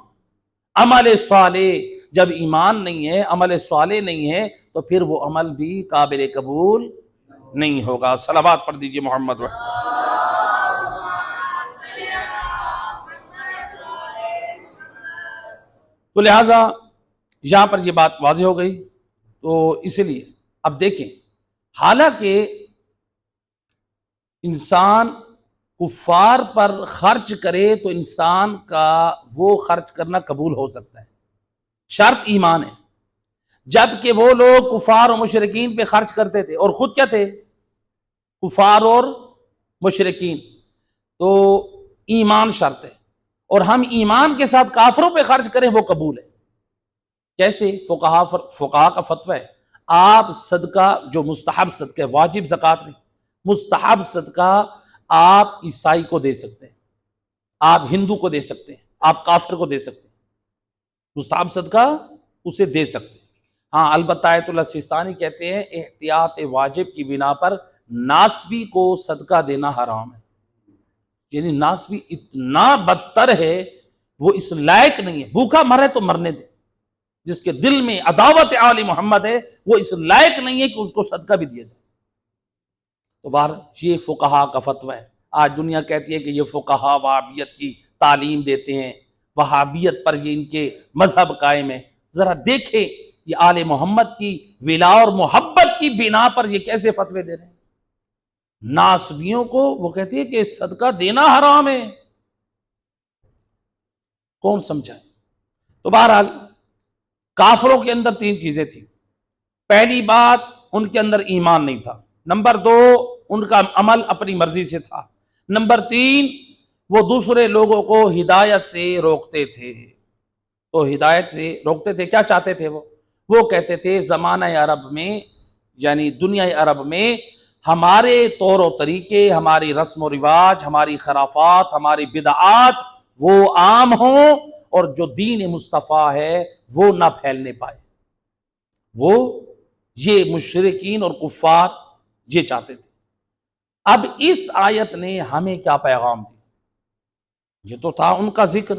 عمل صالح۔ جب ایمان نہیں ہے، عمل صالح نہیں ہے، تو پھر وہ عمل بھی قابل قبول نہیں ہوگا۔ صلوات پڑھ دیجئے محمد و تو لہٰذا یہاں پر یہ بات واضح ہو گئی۔ تو اس لیے اب دیکھیں، حالانکہ انسان کفار پر خرچ کرے تو انسان کا وہ خرچ کرنا قبول ہو سکتا ہے، شرط ایمان ہے۔ جبکہ وہ لوگ کفار و مشرکین پہ خرچ کرتے تھے، اور خود کیا تھے؟ کفار اور مشرکین، تو ایمان شرط ہے، اور ہم ایمان کے ساتھ کافروں پہ خرچ کریں وہ قبول ہے۔ کیسے؟ فقہا کا فتویٰ ہے، آپ صدقہ جو مستحب صدقہ، واجب زکوٰۃ نہیں، مستحب صدقہ آپ عیسائی کو دے سکتے ہیں، آپ ہندو کو دے سکتے ہیں، آپ کافر کو دے سکتے ہیں، مستحب صدقہ اسے دے سکتے ہیں۔ ہاں البتہ آیت اللہ سیستانی کہتے ہیں احتیاط واجب کی بنا پر ناسبی کو صدقہ دینا حرام ہے۔ یعنی ناسبی اتنا بدتر ہے وہ اس لائق نہیں ہے، بھوکا مرے تو مرنے دے، جس کے دل میں عداوت آل محمد ہے وہ اس لائق نہیں ہے کہ اس کو صدقہ بھی دیا جائے۔ تو بہر یہ فقہا کا فتویٰ ہے۔ آج دنیا کہتی ہے کہ یہ فقہا وہابیت کی تعلیم دیتے ہیں، وہابیت پر یہ ان کے مذہب قائم ہے۔ ذرا دیکھیں یہ آل محمد کی ولا اور محبت کی بنا پر یہ کیسے فتوے دے رہے ہیں۔ ناسبیوں کو وہ کہتے ہیں کہ صدقہ دینا حرام ہے، کون سمجھائے؟ تو بہرحال کافروں کے اندر تین چیزیں تھیں۔ پہلی بات، ان کے اندر ایمان نہیں تھا۔ نمبر دو، ان کا عمل اپنی مرضی سے تھا۔ نمبر تین، وہ دوسرے لوگوں کو ہدایت سے روکتے تھے۔ تو ہدایت سے روکتے تھے، کیا چاہتے تھے وہ کہتے تھے زمانہ عرب میں، یعنی دنیا عرب میں ہمارے طور و طریقے، ہماری رسم و رواج، ہماری خرافات، ہماری بدعات وہ عام ہوں اور جو دین مصطفیٰ ہے وہ نہ پھیلنے پائے۔ وہ یہ مشرکین اور کفار یہ چاہتے تھے۔ اب اس آیت نے ہمیں کیا پیغام دیا؟ یہ تو تھا ان کا ذکر،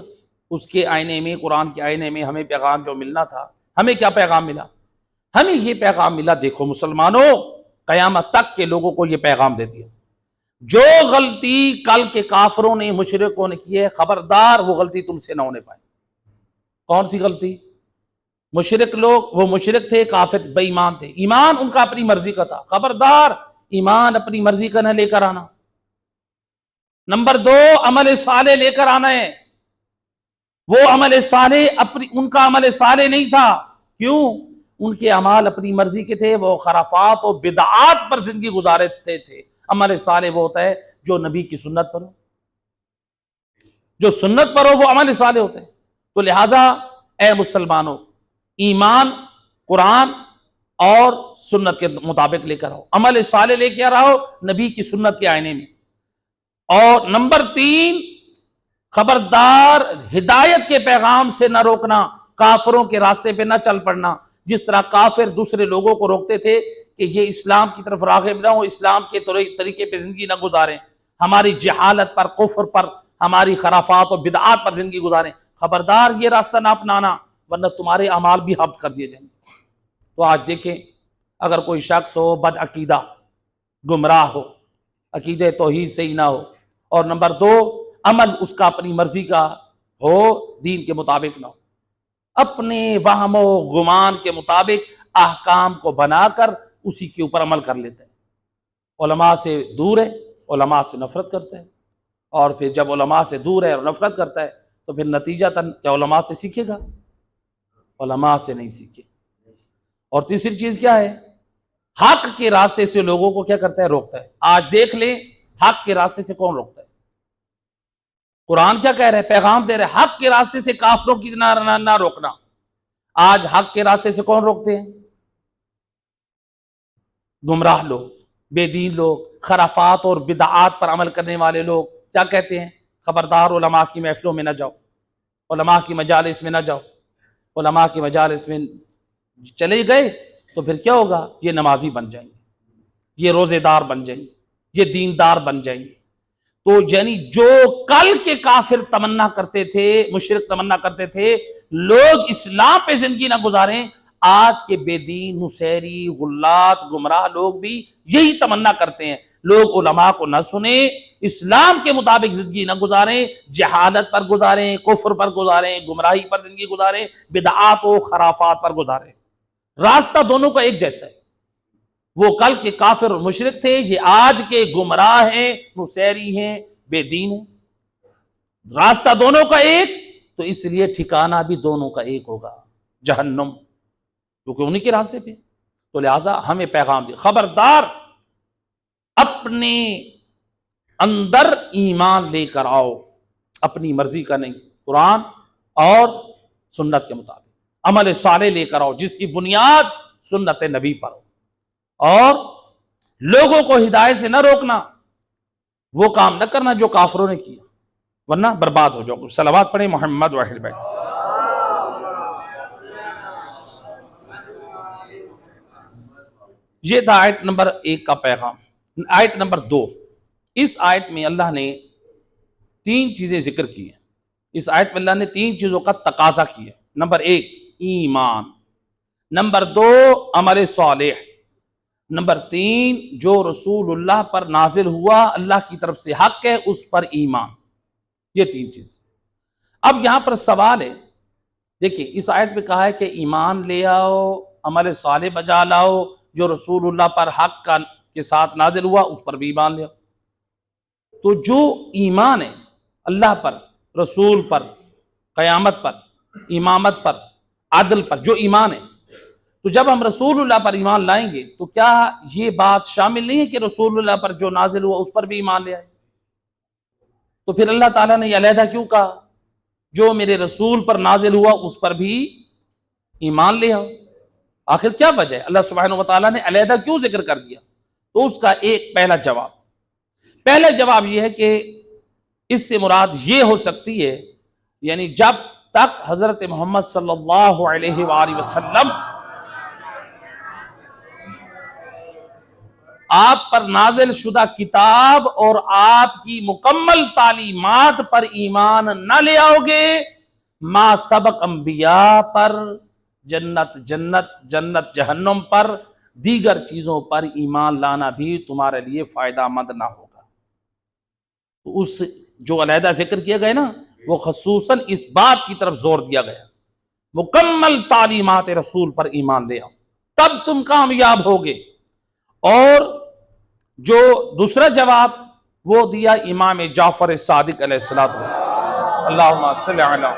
اس کے آئینے میں، قرآن کے آئینے میں ہمیں پیغام جو ملنا تھا۔ ہمیں کیا پیغام ملا؟ ہمیں یہ پیغام ملا، دیکھو مسلمانوں، قیامت تک کے لوگوں کو یہ پیغام دے دیا، جو غلطی کل کے کافروں نے، مشرکوں نے کی ہے، خبردار وہ غلطی تم سے نہ ہونے پائے۔ کون سی غلطی؟ مشرک لوگ، وہ مشرک تھے، کافر بے ایمان تھے، ایمان ان کا اپنی مرضی کا تھا، خبردار ایمان اپنی مرضی کا نہ لے کر آنا۔ نمبر دو، عمل صالح لے کر آنا ہے، وہ عمل صالح ان کا عمل صالح نہیں تھا۔ کیوں؟ ان کے اعمال اپنی مرضی کے تھے، وہ خرافات و بدعات پر زندگی گزارتے تھے۔ عمل صالح وہ ہوتا ہے جو نبی کی سنت پر ہو، جو سنت پر ہو وہ عمل صالح ہوتے ہیں۔ تو لہٰذا اے مسلمانوں، ایمان قرآن اور سنت کے مطابق لے کر آؤ، عمل صالح لے کے رہو نبی کی سنت کے آئینے میں۔ اور نمبر تین، خبردار ہدایت کے پیغام سے نہ روکنا، کافروں کے راستے پہ نہ چل پڑنا۔ جس طرح کافر دوسرے لوگوں کو روکتے تھے کہ یہ اسلام کی طرف راغب نہ ہو، اسلام کے طریقے پہ زندگی نہ گزاریں، ہماری جہالت پر، کفر پر، ہماری خرافات اور بدعات پر زندگی گزاریں، خبردار یہ راستہ نہ اپنانا ورنہ تمہارے اعمال بھی حبط کر دیے جائیں گے۔ تو آج دیکھیں، اگر کوئی شخص ہو بد عقیدہ، گمراہ ہو، عقیدہ توحید صحیح نہ ہو، اور نمبر دو، عمل اس کا اپنی مرضی کا ہو، دین کے مطابق نہ ہو، اپنے وہم و گمان کے مطابق احکام کو بنا کر اسی کے اوپر عمل کر لیتے ہیں، علماء سے دور ہے، علماء سے نفرت کرتے ہیں، اور پھر جب علماء سے دور ہے اور نفرت کرتا ہے تو پھر نتیجتاً کیا علماء سے سیکھے گا؟ علماء سے نہیں سیکھے۔ اور تیسری چیز کیا ہے؟ حق کے راستے سے لوگوں کو کیا کرتا ہے؟ روکتا ہے۔ آج دیکھ لیں حق کے راستے سے کون روکتا ہے؟ قرآن کیا کہہ رہے ہیں؟ پیغام دے رہے ہیں حق کے راستے سے کافروں کی نہ روکنا۔ آج حق کے راستے سے کون روکتے ہیں؟ گمراہ لوگ، بے دین لوگ، خرافات اور بدعات پر عمل کرنے والے لوگ کیا کہتے ہیں؟ خبردار علماء کی محفلوں میں نہ جاؤ، علماء کی مجالس میں نہ جاؤ۔ علماء کی مجالس میں چلے گئے تو پھر کیا ہوگا؟ یہ نمازی بن جائیں گے، یہ روزے دار بن جائیں گے، یہ دیندار بن جائیں گے۔ تو یعنی جو کل کے کافر تمنا کرتے تھے، مشرک تمنا کرتے تھے لوگ اسلام پہ زندگی نہ گزاریں، آج کے بے دین، نصیری، غلات، گمراہ لوگ بھی یہی تمنا کرتے ہیں، لوگ علماء کو نہ سنیں، اسلام کے مطابق زندگی نہ گزاریں، جہالت پر گزاریں، کفر پر گزاریں، گمراہی پر زندگی گزاریں، بدعات و خرافات پر گزاریں۔ راستہ دونوں کا ایک جیسا ہے۔ وہ کل کے کافر اور مشرک تھے، یہ آج کے گمراہ ہیں، نصیری ہیں، بے دین ہیں۔ راستہ دونوں کا ایک، تو اس لیے ٹھکانہ بھی دونوں کا ایک ہوگا، جہنم، کیونکہ انہی کے راستے پہ۔ تو لہٰذا ہمیں پیغام دیا، خبردار اپنے اندر ایمان لے کر آؤ، اپنی مرضی کا نہیں، قرآن اور سنت کے مطابق عمل صالح لے کر آؤ جس کی بنیاد سنت نبی پر ہو، اور لوگوں کو ہدایت سے نہ روکنا، وہ کام نہ کرنا جو کافروں نے کیا، ورنہ برباد ہو جاؤ۔ صلوات پڑھیں محمد واحد بیٹھ۔ یہ تھا آیت نمبر 1 کا پیغام۔ آیت نمبر 2، اس آیت میں اللہ نے 3 چیزیں ذکر کی ہیں۔ اس آیت میں اللہ نے 3 چیزوں کا تقاضا کیا. نمبر 1 ایمان، نمبر 2 عمل صالح، نمبر 3 جو رسول اللہ پر نازل ہوا اللہ کی طرف سے حق ہے اس پر ایمان. یہ 3 چیز. اب یہاں پر سوال ہے، دیکھیں اس آیت میں کہا ہے کہ ایمان لے آؤ، عمل صالح بجا لاؤ، جو رسول اللہ پر حق کے ساتھ نازل ہوا اس پر بھی ایمان لے آؤ. تو جو ایمان ہے اللہ پر، رسول پر، قیامت پر، امامت پر، عدل پر، جو ایمان ہے، تو جب ہم رسول اللہ پر ایمان لائیں گے تو کیا یہ بات شامل نہیں ہے کہ رسول اللہ پر جو نازل ہوا اس پر بھی ایمان لے آئے؟ تو پھر اللہ تعالیٰ نے یہ علیحدہ کیوں کہا جو میرے رسول پر نازل ہوا اس پر بھی ایمان لے آؤ؟ آخر کیا وجہ ہے؟ اللہ سبحانہ وتعالیٰ نے علیحدہ کیوں ذکر کر دیا؟ تو اس کا ایک پہلا جواب یہ ہے کہ اس سے مراد یہ ہو سکتی ہے، یعنی جب تک حضرت محمد صلی اللہ علیہ وآلہ وسلم آپ پر نازل شدہ کتاب اور آپ کی مکمل تعلیمات پر ایمان نہ لے آؤ گے، ما سبق انبیاء پر، جنت جہنم پر، دیگر چیزوں پر ایمان لانا بھی تمہارے لیے فائدہ مند نہ ہوگا. تو اس جو علیحدہ ذکر کیا گیا نا وہ خصوصاً اس بات کی طرف زور دیا گیا، مکمل تعلیمات رسول پر ایمان لے آؤ تب تم کامیاب ہوگے. اور جو دوسرا جواب وہ دیا امام جعفر صادق علیہ الصلوۃ والسلام، اللہم صلی علی،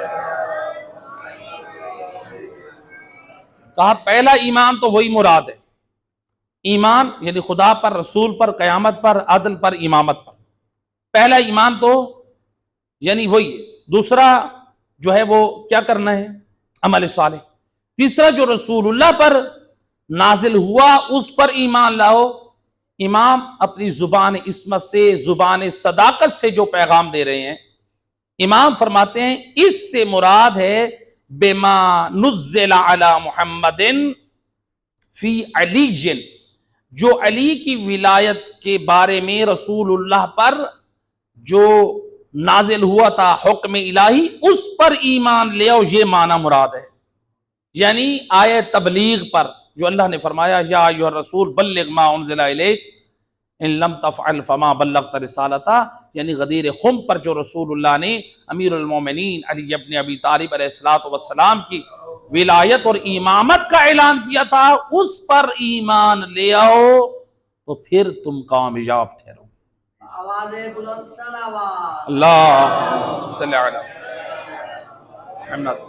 کہا پہلا ایمان تو وہی مراد ہے، ایمان یعنی خدا پر، رسول پر، قیامت پر، عدل پر، امامت پر. پہلا ایمان تو یعنی وہی ہے. دوسرا جو ہے وہ کیا کرنا ہے؟ عمل صالح. تیسرا جو رسول اللہ پر نازل ہوا اس پر ایمان لاؤ. امام اپنی زبان عصمت سے، زبان صداقت سے جو پیغام دے رہے ہیں، امام فرماتے ہیں اس سے مراد ہے بما نزل علی محمد فی علی، جو علی کی ولایت کے بارے میں رسول اللہ پر جو نازل ہوا تھا حکم الہی اس پر ایمان لے آؤ، یہ معنی مراد ہے. یعنی آیہ تبلیغ پر جو اللہ نے فرمایا یا ایھا الرسول بلغ ما انزل الیک ان لم تفعل فما بلغت رسالتہ، یعنی غدیر خم پر جو رسول اللہ نے امیر المومنین علی ابن ابی طالب علیہ الصلوۃ والسلام کی ولایت اور امامت کا اعلان کیا تھا اس پر ایمان لے آؤ تو پھر تم کامیاب ٹھہرو. اللہ صلی علی محمد.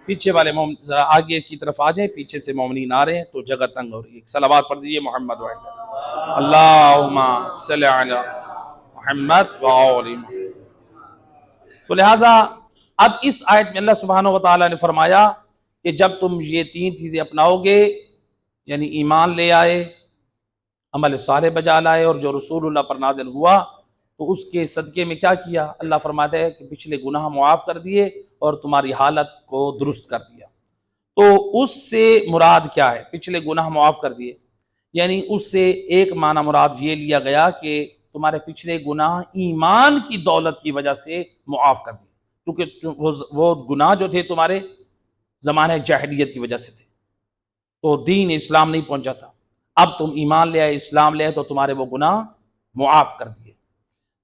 پیچھے والے مومن ذرا آگے کی طرف آ جائیں، پیچھے سے مومنین آ رہے ہیں تو جگہ تنگ ہو رہی ہے. صلوات پڑھ دیجیے محمد وعلی اللہم صلی علی محمد وعلی محمد. تو لہٰذا اب اس آیت میں اللہ سبحانہ وتعالیٰ نے فرمایا کہ جب تم یہ 3 چیزیں اپناؤ گے، یعنی ایمان لے آئے، عمل صالح بجا لائے اور جو رسول اللہ پر نازل ہوا، تو اس کے صدقے میں کیا کیا؟ اللہ فرماتا ہے کہ پچھلے گناہ معاف کر دیے اور تمہاری حالت کو درست کر دیا. تو اس سے مراد کیا ہے؟ پچھلے گناہ معاف کر دیے، یعنی اس سے ایک معنی مراد یہ لیا گیا کہ تمہارے پچھلے گناہ ایمان کی دولت کی وجہ سے معاف کر دیے، کیونکہ وہ گناہ جو تھے تمہارے زمانہ جاہلیت کی وجہ سے تھے، تو دین اسلام نہیں پہنچا تھا. اب تم ایمان لے آئے، اسلام لے آئے تو تمہارے وہ گناہ معاف کر دیے.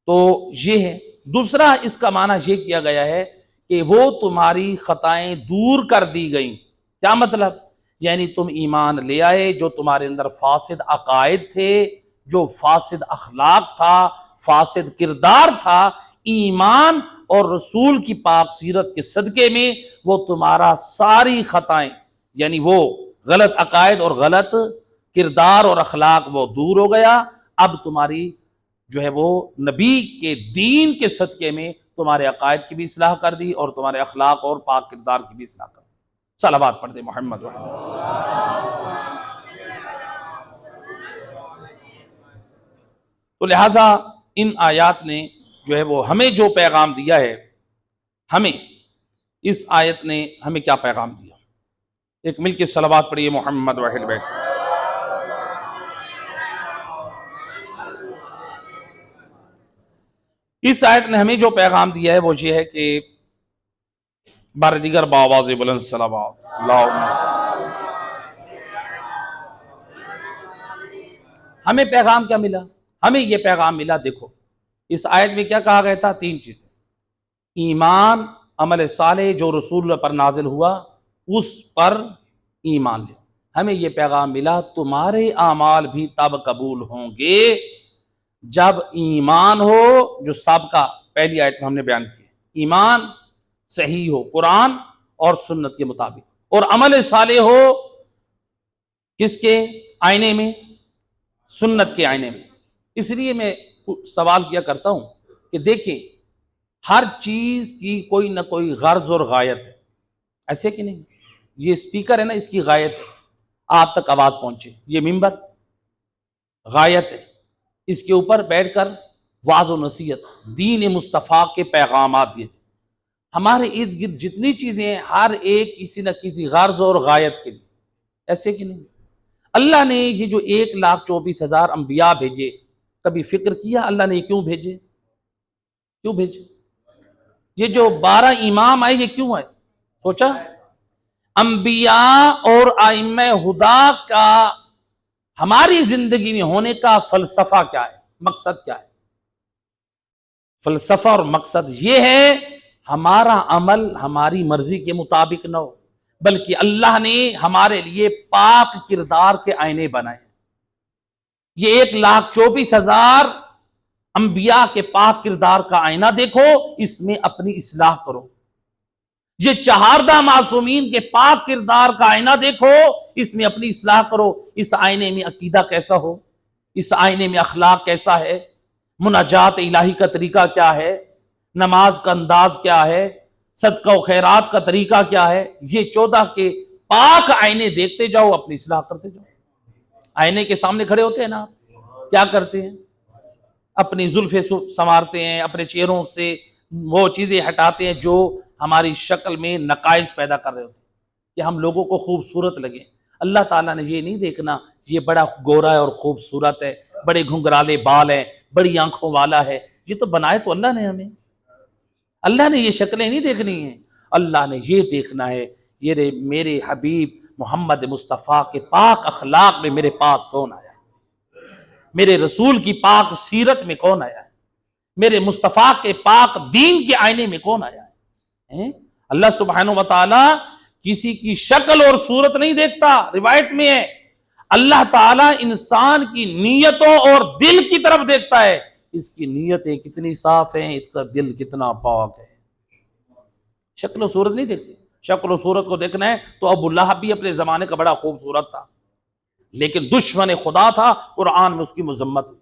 تو یہ ہے. دوسرا اس کا معنی یہ کیا گیا ہے کہ وہ تمہاری خطائیں دور کر دی گئیں. کیا مطلب؟ یعنی تم ایمان لے آئے، جو تمہارے اندر فاسد عقائد تھے، جو فاسد اخلاق تھا، فاسد کردار تھا، ایمان اور رسول کی پاک سیرت کے صدقے میں وہ تمہارا ساری خطائیں، یعنی وہ غلط عقائد اور غلط کردار اور اخلاق وہ دور ہو گیا. اب تمہاری جو ہے وہ نبی کے دین کے صدقے میں تمہارے عقائد کی بھی اصلاح کر دی اور تمہارے اخلاق اور پاک کردار کی بھی اصلاح کر دی. صلوات پڑھ دے محمد تو لہٰذا ان آیات نے جو ہے وہ ہمیں جو پیغام دیا ہے، ہمیں اس آیت نے ہمیں کیا پیغام دیا؟ ایک مل کے صلوات پڑھیے محمد واحد بیٹھ. اس آیت نے ہمیں جو پیغام دیا ہے وہ یہ ہے کہ بار دیگر بآواز بلند صلوات اللہم صل۔ ہمیں پیغام کیا ملا؟ ہمیں یہ پیغام ملا، دیکھو اس آیت میں کیا کہا گیا تھا؟ 3 چیزیں: ایمان، عمل صالح جو رسول اللہ پر نازل ہوا اس پر ایمان لے۔ ہمیں یہ پیغام ملا تمہارے اعمال بھی تب قبول ہوں گے جب ایمان ہو، جو سابقہ پہلی آیت میں ہم نے بیان کیا، ایمان صحیح ہو قرآن اور سنت کے مطابق، اور عمل صالح ہو کس کے آئینے میں؟ سنت کے آئینے میں۔ اس لیے میں سوال کیا کرتا ہوں کہ دیکھیں ہر چیز کی کوئی نہ کوئی غرض اور غایت ہے، ایسے کہ نہیں؟ یہ اسپیکر ہے نا، اس کی غایت ہے آپ تک آواز پہنچے، یہ ممبر غایت ہے، اس کے اوپر بیٹھ کر وعظ و نصیحت، دین مصطفیٰ کے پیغامات دیے۔ ہمارے ارد گرد جتنی چیزیں ہیں ہر ایک کسی نہ کسی غرض اور غایت کے لیے، ایسے کہ نہیں؟ اللہ نے یہ جو 1,24,000 انبیاء بھیجے، کبھی فکر کیا اللہ نے یہ کیوں بھیجے؟ کیوں بھیجے؟ یہ جو 12 امام آئے یہ کیوں آئے؟ سوچا؟ انبیاء اور ائمہ ہدا کا ہماری زندگی میں ہونے کا فلسفہ کیا ہے؟ مقصد کیا ہے؟ فلسفہ اور مقصد یہ ہے ہمارا عمل ہماری مرضی کے مطابق نہ ہو، بلکہ اللہ نے ہمارے لیے پاک کردار کے آئینے بنائے۔ یہ 1,24,000 انبیاء کے پاک کردار کا آئینہ دیکھو، اس میں اپنی اصلاح کرو۔ یہ 14 معصومین کے پاک کردار کا آئینہ دیکھو، اس میں اپنی اصلاح کرو۔ اس آئینے میں عقیدہ کیسا ہو، اس آئینے میں اخلاق کیسا ہے، مناجات الہی کا طریقہ کیا ہے، نماز کا انداز کیا ہے، صدقہ و خیرات کا طریقہ کیا ہے، یہ 14 کے پاک آئینے دیکھتے جاؤ، اپنی اصلاح کرتے جاؤ۔ آئینے کے سامنے کھڑے ہوتے ہیں نا، کیا کرتے ہیں؟ اپنی زلفیں سنوارتے ہیں، اپنے چہروں سے وہ چیزیں ہٹاتے ہیں جو ہماری شکل میں نقائص پیدا کر رہے ہوتے ہیں کہ ہم لوگوں کو خوبصورت لگیں۔ اللہ تعالیٰ نے یہ نہیں دیکھنا یہ بڑا گورا ہے اور خوبصورت ہے، بڑے گھنگرالے بال ہیں، بڑی آنکھوں والا ہے، یہ تو بنائے تو اللہ نے ہمیں۔ اللہ نے یہ شکلیں نہیں دیکھنی ہیں، اللہ نے یہ دیکھنا ہے یہ میرے حبیب محمد مصطفیٰ کے پاک اخلاق میں میرے پاس کون آیا ہے، میرے رسول کی پاک سیرت میں کون آیا ہے، میرے مصطفیٰ کے پاک دین کے آئینے میں کون آیا ہے۔ اللہ سبحانہ و تعالی کسی کی شکل اور صورت نہیں دیکھتا، روایت میں ہے اللہ تعالیٰ انسان کی نیتوں اور دل کی طرف دیکھتا ہے، اس کی نیتیں کتنی صاف ہیں، اس کا دل کتنا پاک ہے۔ شکل و صورت نہیں دیکھتے۔ شکل و صورت کو دیکھنا ہے تو ابو لہب بھی اپنے زمانے کا بڑا خوبصورت تھا، لیکن دشمن خدا تھا، قرآن میں اس کی مذمت ہوئی۔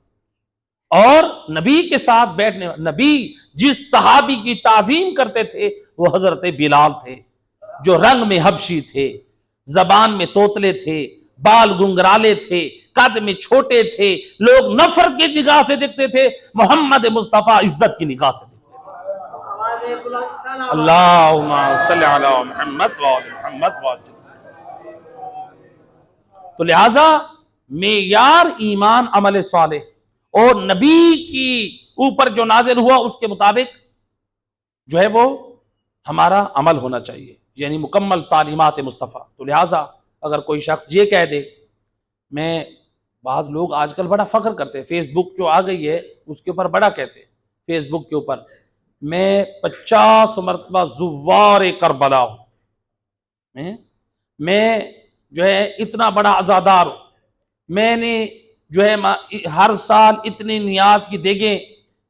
اور نبی کے ساتھ بیٹھنے، نبی جس صحابی کی تعظیم کرتے تھے وہ حضرت بلال تھے، جو رنگ میں حبشی تھے، زبان میں توتلے تھے، بال گنگرالے تھے، قد میں چھوٹے تھے، لوگ نفرت کی نگاہ سے دیکھتے تھے، محمد مصطفیٰ عزت کی نگاہ سے دیکھتے تھے۔ اللہم صلی علی محمد وآل محمد وآل۔ تو لہذا معیار ایمان عمل صالح اور نبی کی اوپر جو نازل ہوا اس کے مطابق جو ہے وہ ہمارا عمل ہونا چاہیے، یعنی مکمل تعلیمات مصطفیٰ۔ تو لہٰذا اگر کوئی شخص یہ کہہ دے، بعض لوگ آج کل بڑا فخر کرتے ہیں، فیس بک جو آ گئی ہے اس کے اوپر بڑا کہتے ہیں، فیس بک کے اوپر میں 50 مرتبہ زوار کربلا ہوں، میں جو ہے اتنا عزادار عزادار ہوں، میں نے جو ہے ہر سال اتنے نیاز کی دیگیں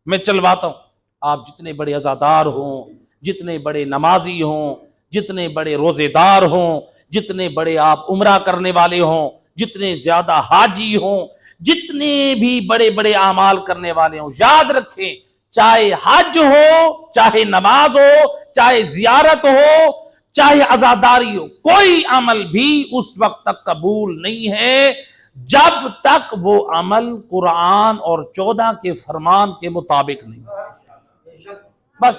میں چلواتا ہوں۔ آپ جتنے بڑے عزادار ہوں، جتنے بڑے نمازی ہوں، جتنے بڑے روزے دار ہوں، جتنے بڑے آپ عمرہ کرنے والے ہوں، جتنے زیادہ حاجی ہوں، جتنے بھی بڑے بڑے اعمال کرنے والے ہوں، یاد رکھیں چاہے حج ہو، چاہے نماز ہو، چاہے زیارت ہو، چاہے عزاداری ہو، کوئی عمل بھی اس وقت تک قبول نہیں ہے جب تک وہ عمل قرآن اور 14 کے فرمان کے مطابق نہیں۔ بس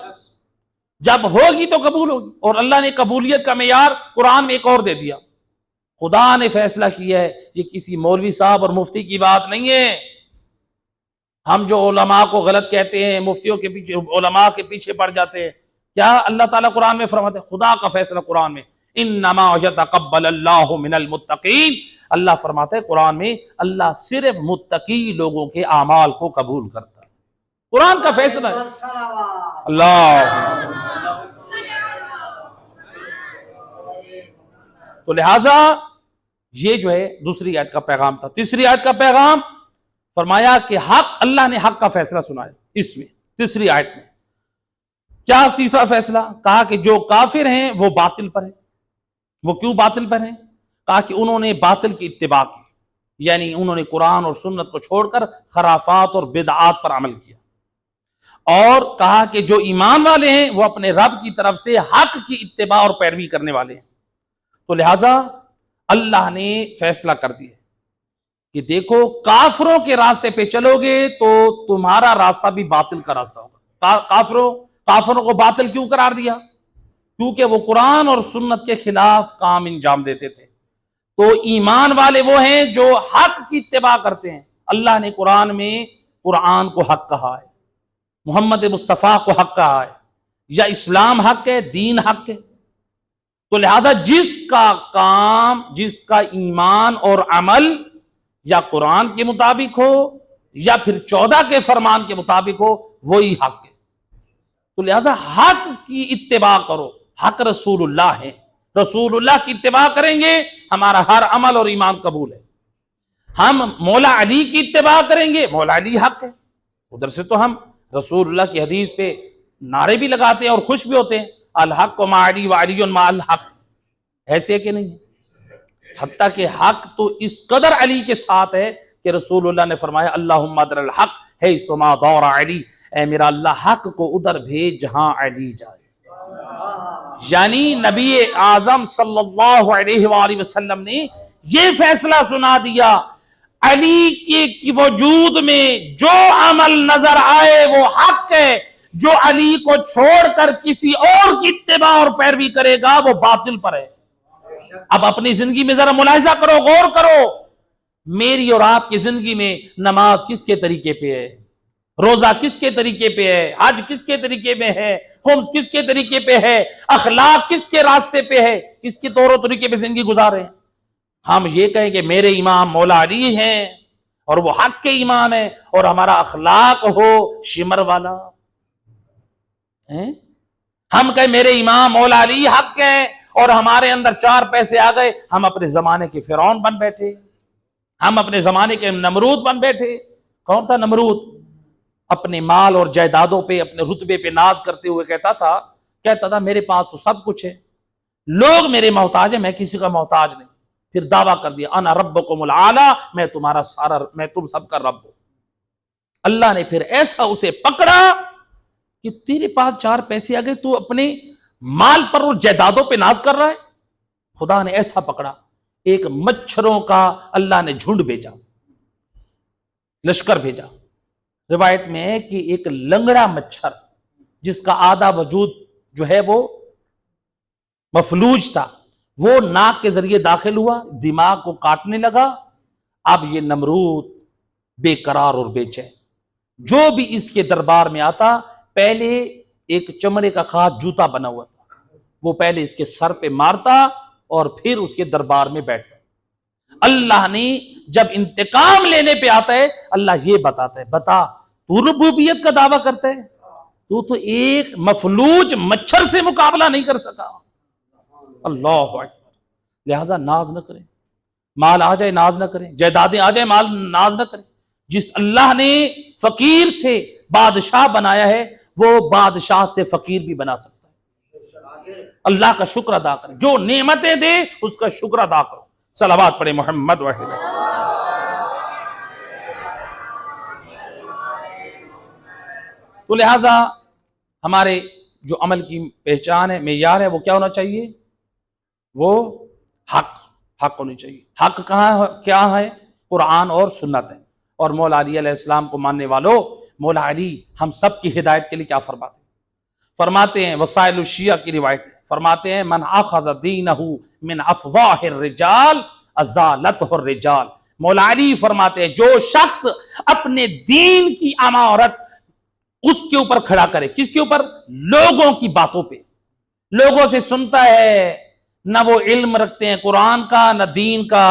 جب ہوگی تو قبول ہوگی، اور اللہ نے قبولیت کا معیار قرآن میں ایک اور دے دیا۔ خدا نے فیصلہ کیا ہے، یہ کسی مولوی صاحب اور مفتی کی بات نہیں ہے۔ ہم جو علماء کو غلط کہتے ہیں، مفتیوں کے پیچھے، علماء کے پیچھے پڑ جاتے ہیں، کیا اللہ تعالیٰ قرآن میں فرماتے ہیں؟ خدا کا فیصلہ قرآن میں، انما یتقبل اللہ من المتقین، اللہ فرماتے ہیں قرآن میں اللہ صرف متقی لوگوں کے اعمال کو قبول کرتا ہے، قرآن کا فیصلہ ہے۔ اللہ، تو لہٰذا یہ جو ہے دوسری آیت کا پیغام تھا۔ تیسری آیت کا پیغام فرمایا کہ حق، اللہ نے حق کا فیصلہ سنایا اس میں، تیسری آیت میں کیا تیسرا فیصلہ؟ کہا کہ جو کافر ہیں وہ باطل پر ہیں۔ وہ کیوں باطل پر ہیں؟ کہا کہ انہوں نے باطل کی اتباع کی، یعنی انہوں نے قرآن اور سنت کو چھوڑ کر خرافات اور بدعات پر عمل کیا، اور کہا کہ جو ایمان والے ہیں وہ اپنے رب کی طرف سے حق کی اتباع اور پیروی کرنے والے ہیں۔ تو لہٰذا اللہ نے فیصلہ کر دیا کہ دیکھو کافروں کے راستے پہ چلو گے تو تمہارا راستہ بھی باطل کا راستہ ہوگا۔ کافروں کو باطل کیوں قرار دیا؟ کیونکہ وہ قرآن اور سنت کے خلاف کام انجام دیتے تھے۔ تو ایمان والے وہ ہیں جو حق کی اتباع کرتے ہیں۔ اللہ نے قرآن میں قرآن کو حق کہا ہے، محمد مصطفیٰ کو حق کہا ہے، یا اسلام حق ہے، دین حق ہے۔ تو لہذا جس کا کام، جس کا ایمان اور عمل یا قرآن کے مطابق ہو یا پھر 14 کے فرمان کے مطابق ہو، وہی حق ہے۔ تو لہذا حق کی اتباع کرو، حق رسول اللہ ہے، رسول اللہ کی اتباع کریں گے ہمارا ہر عمل اور ایمان قبول ہے۔ ہم مولا علی کی اتباع کریں گے، مولا علی حق ہے، ادھر سے تو ہم رسول اللہ کی حدیث پہ نعرے بھی لگاتے ہیں اور خوش بھی ہوتے ہیں، الحق مع علی وعلی مع الحق، ایسے کہ نہیں؟ حتیٰ کہ حق تو اس قدر علی کے ساتھ ہے کہ رسول اللہ نے فرمایا اللہم ادر الحق حیث ما دور علی، اے میرا اللہ حق کو ادھر بھیج جہاں علی جائے۔ یعنی نبی اعظم صلی اللہ علیہ وآلہ وسلم نے یہ فیصلہ سنا دیا، علی کے وجود میں جو عمل نظر آئے وہ حق ہے، جو علی کو چھوڑ کر کسی اور کی اتباع اور پیروی کرے گا وہ باطل پر ہے۔ اب اپنی زندگی میں ذرا ملاحظہ کرو، غور کرو، میری اور آپ کی زندگی میں نماز کس کے طریقے پہ ہے، روزہ کس کے طریقے پہ ہے، حج کس کے طریقے میں ہے، خمس کس کے طریقے پہ ہے، اخلاق کس کے راستے پہ ہے، کس کے طور و طریقے پہ زندگی گزارے ہیں؟ ہم یہ کہیں کہ میرے امام مولا علی ہیں اور وہ حق کے امام ہیں، اور ہمارا اخلاق ہو شمر والا۔ ہم کہیں میرے امام مولا علی حق ہیں اور ہمارے اندر 4 پیسے آ گئے، ہم اپنے زمانے کے فرعون بن بیٹھے، ہم اپنے زمانے کے نمرود بن بیٹھے۔ کون تھا نمرود؟ اپنے مال اور جائیدادوں پہ، اپنے رتبے پہ ناز کرتے ہوئے کہتا تھا میرے پاس تو سب کچھ ہے، لوگ میرے محتاج ہیں، میں کسی کا محتاج نہیں۔ پھر دعویٰ کر دیا انا ربکم العالی، میں تم سب کا رب ہوں۔ اللہ نے پھر ایسا اسے پکڑا کہ تیرے پاس 4 پیسے آ گئے، تو اپنے مال پر اور جائیدادوں پہ ناز کر رہا ہے۔ خدا نے ایسا پکڑا، ایک مچھروں کا اللہ نے جھنڈ بھیجا، لشکر بھیجا۔ روایت میں ہے کہ ایک لنگڑا مچھر جس کا آدھا وجود جو ہے وہ مفلوج تھا، وہ ناک کے ذریعے داخل ہوا، دماغ کو کاٹنے لگا۔ اب یہ نمرود بے قرار اور بے چین، جو بھی اس کے دربار میں آتا، پہلے ایک چمڑے کا خاص جوتا بنا ہوا تھا، وہ پہلے اس کے سر پہ مارتا اور پھر اس کے دربار میں بیٹھتا۔ اللہ نے جب انتقام لینے پہ آتا ہے، اللہ یہ بتاتا ہے، بتا تو ربوبیت کا دعویٰ کرتا ہے، تو ایک مفلوج مچھر سے مقابلہ نہیں کر سکا۔ اللہ اکبر۔ لہذا ناز نہ کریں، مال آ جائے ناز نہ کریں، جائیدادیں آ جائے مال ناز نہ کریں۔ جس اللہ نے فقیر سے بادشاہ بنایا ہے وہ بادشاہ سے فقیر بھی بنا سکتا ہے۔ اللہ کا شکر ادا کریں، جو نعمتیں دے اس کا شکر ادا کرو۔ صلوات پڑھیں محمد وحید۔ تو لہذا ہمارے جو عمل کی پہچان ہے، معیار ہے، وہ کیا ہونا چاہیے؟ وہ حق ہونی چاہیے۔ حق کیا ہے؟ قرآن اور سنت ہے۔ اور مولا علی علیہ السلام کو ماننے والوں، مولا علی ہم سب کی ہدایت کے لیے کیا فرماتے ہیں؟ وسائل الشیعہ کی روایت فرماتے ہیں من اخذ دینہ من افواہ الرجال ازالتہ الرجال۔ مولا علی فرماتے ہیں جو شخص اپنے دین کی امارت اس کے اوپر کھڑا کرے. کس کے اوپر؟ لوگوں کی باتوں پہ. لوگوں سے سنتا ہے، نہ وہ علم رکھتے ہیں قرآن کا نہ دین کا.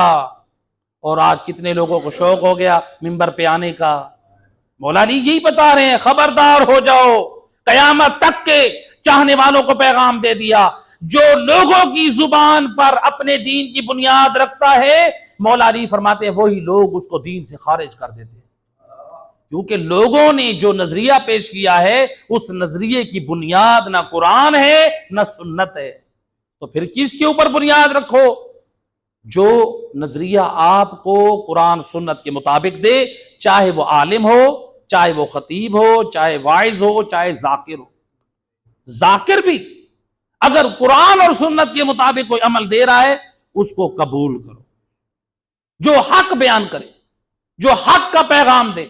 اور آج کتنے لوگوں کو شوق ہو گیا ممبر پہ آنے کا. مولا علی یہی بتا رہے ہیں، خبردار ہو جاؤ. قیامت تک کے چاہنے والوں کو پیغام دے دیا، جو لوگوں کی زبان پر اپنے دین کی بنیاد رکھتا ہے، مولا علی فرماتے ہیں وہی لوگ اس کو دین سے خارج کر دیتے ہیں. کیونکہ لوگوں نے جو نظریہ پیش کیا ہے اس نظریے کی بنیاد نہ قرآن ہے نہ سنت ہے. تو پھر کس کے اوپر بنیاد رکھو؟ جو نظریہ آپ کو قرآن سنت کے مطابق دے، چاہے وہ عالم ہو، چاہے وہ خطیب ہو، چاہے واعظ ہو، چاہے ذاکر ہو. ذاکر بھی اگر قرآن اور سنت کے مطابق کوئی عمل دے رہا ہے اس کو قبول کرو. جو حق بیان کرے، جو حق کا پیغام دے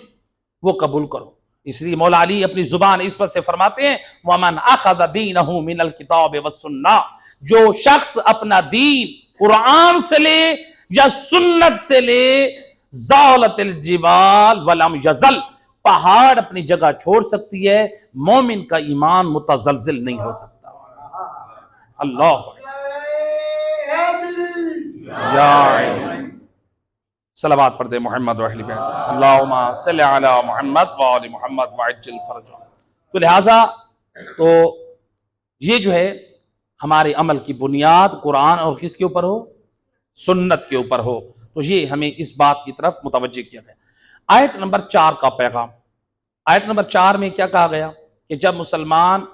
وہ قبول کرو. اس لیے مولا علی اپنی زبان عصمت سے فرماتے ہیں وَمَنْ أَخَذَ دِينَهُ مِنَ الْكِتَابِ وَالسُّنَّةِ، جو شخص اپنا دین قرآن سے لے یا سنت سے لے، زَالَتِ الْجِبَالُ وَلَمْ يَزَلْ، پہاڑ اپنی جگہ چھوڑ سکتی ہے، مومن کا ایمان متزلزل نہیں ہو سکتا. اللہ یا صلوات پڑھ دے محمد و اہل بیت، اللہم صلی علی محمد و آل محمد وعجل فرجہ. تو لہٰذا تو یہ جو ہے ہمارے عمل کی بنیاد قرآن اور کس کے اوپر ہو؟ سنت کے اوپر ہو. تو یہ ہمیں اس بات کی طرف متوجہ کیا گیا. آیت نمبر 4 کا پیغام. آیت نمبر 4 میں کیا کہا گیا کہ جب مسلمان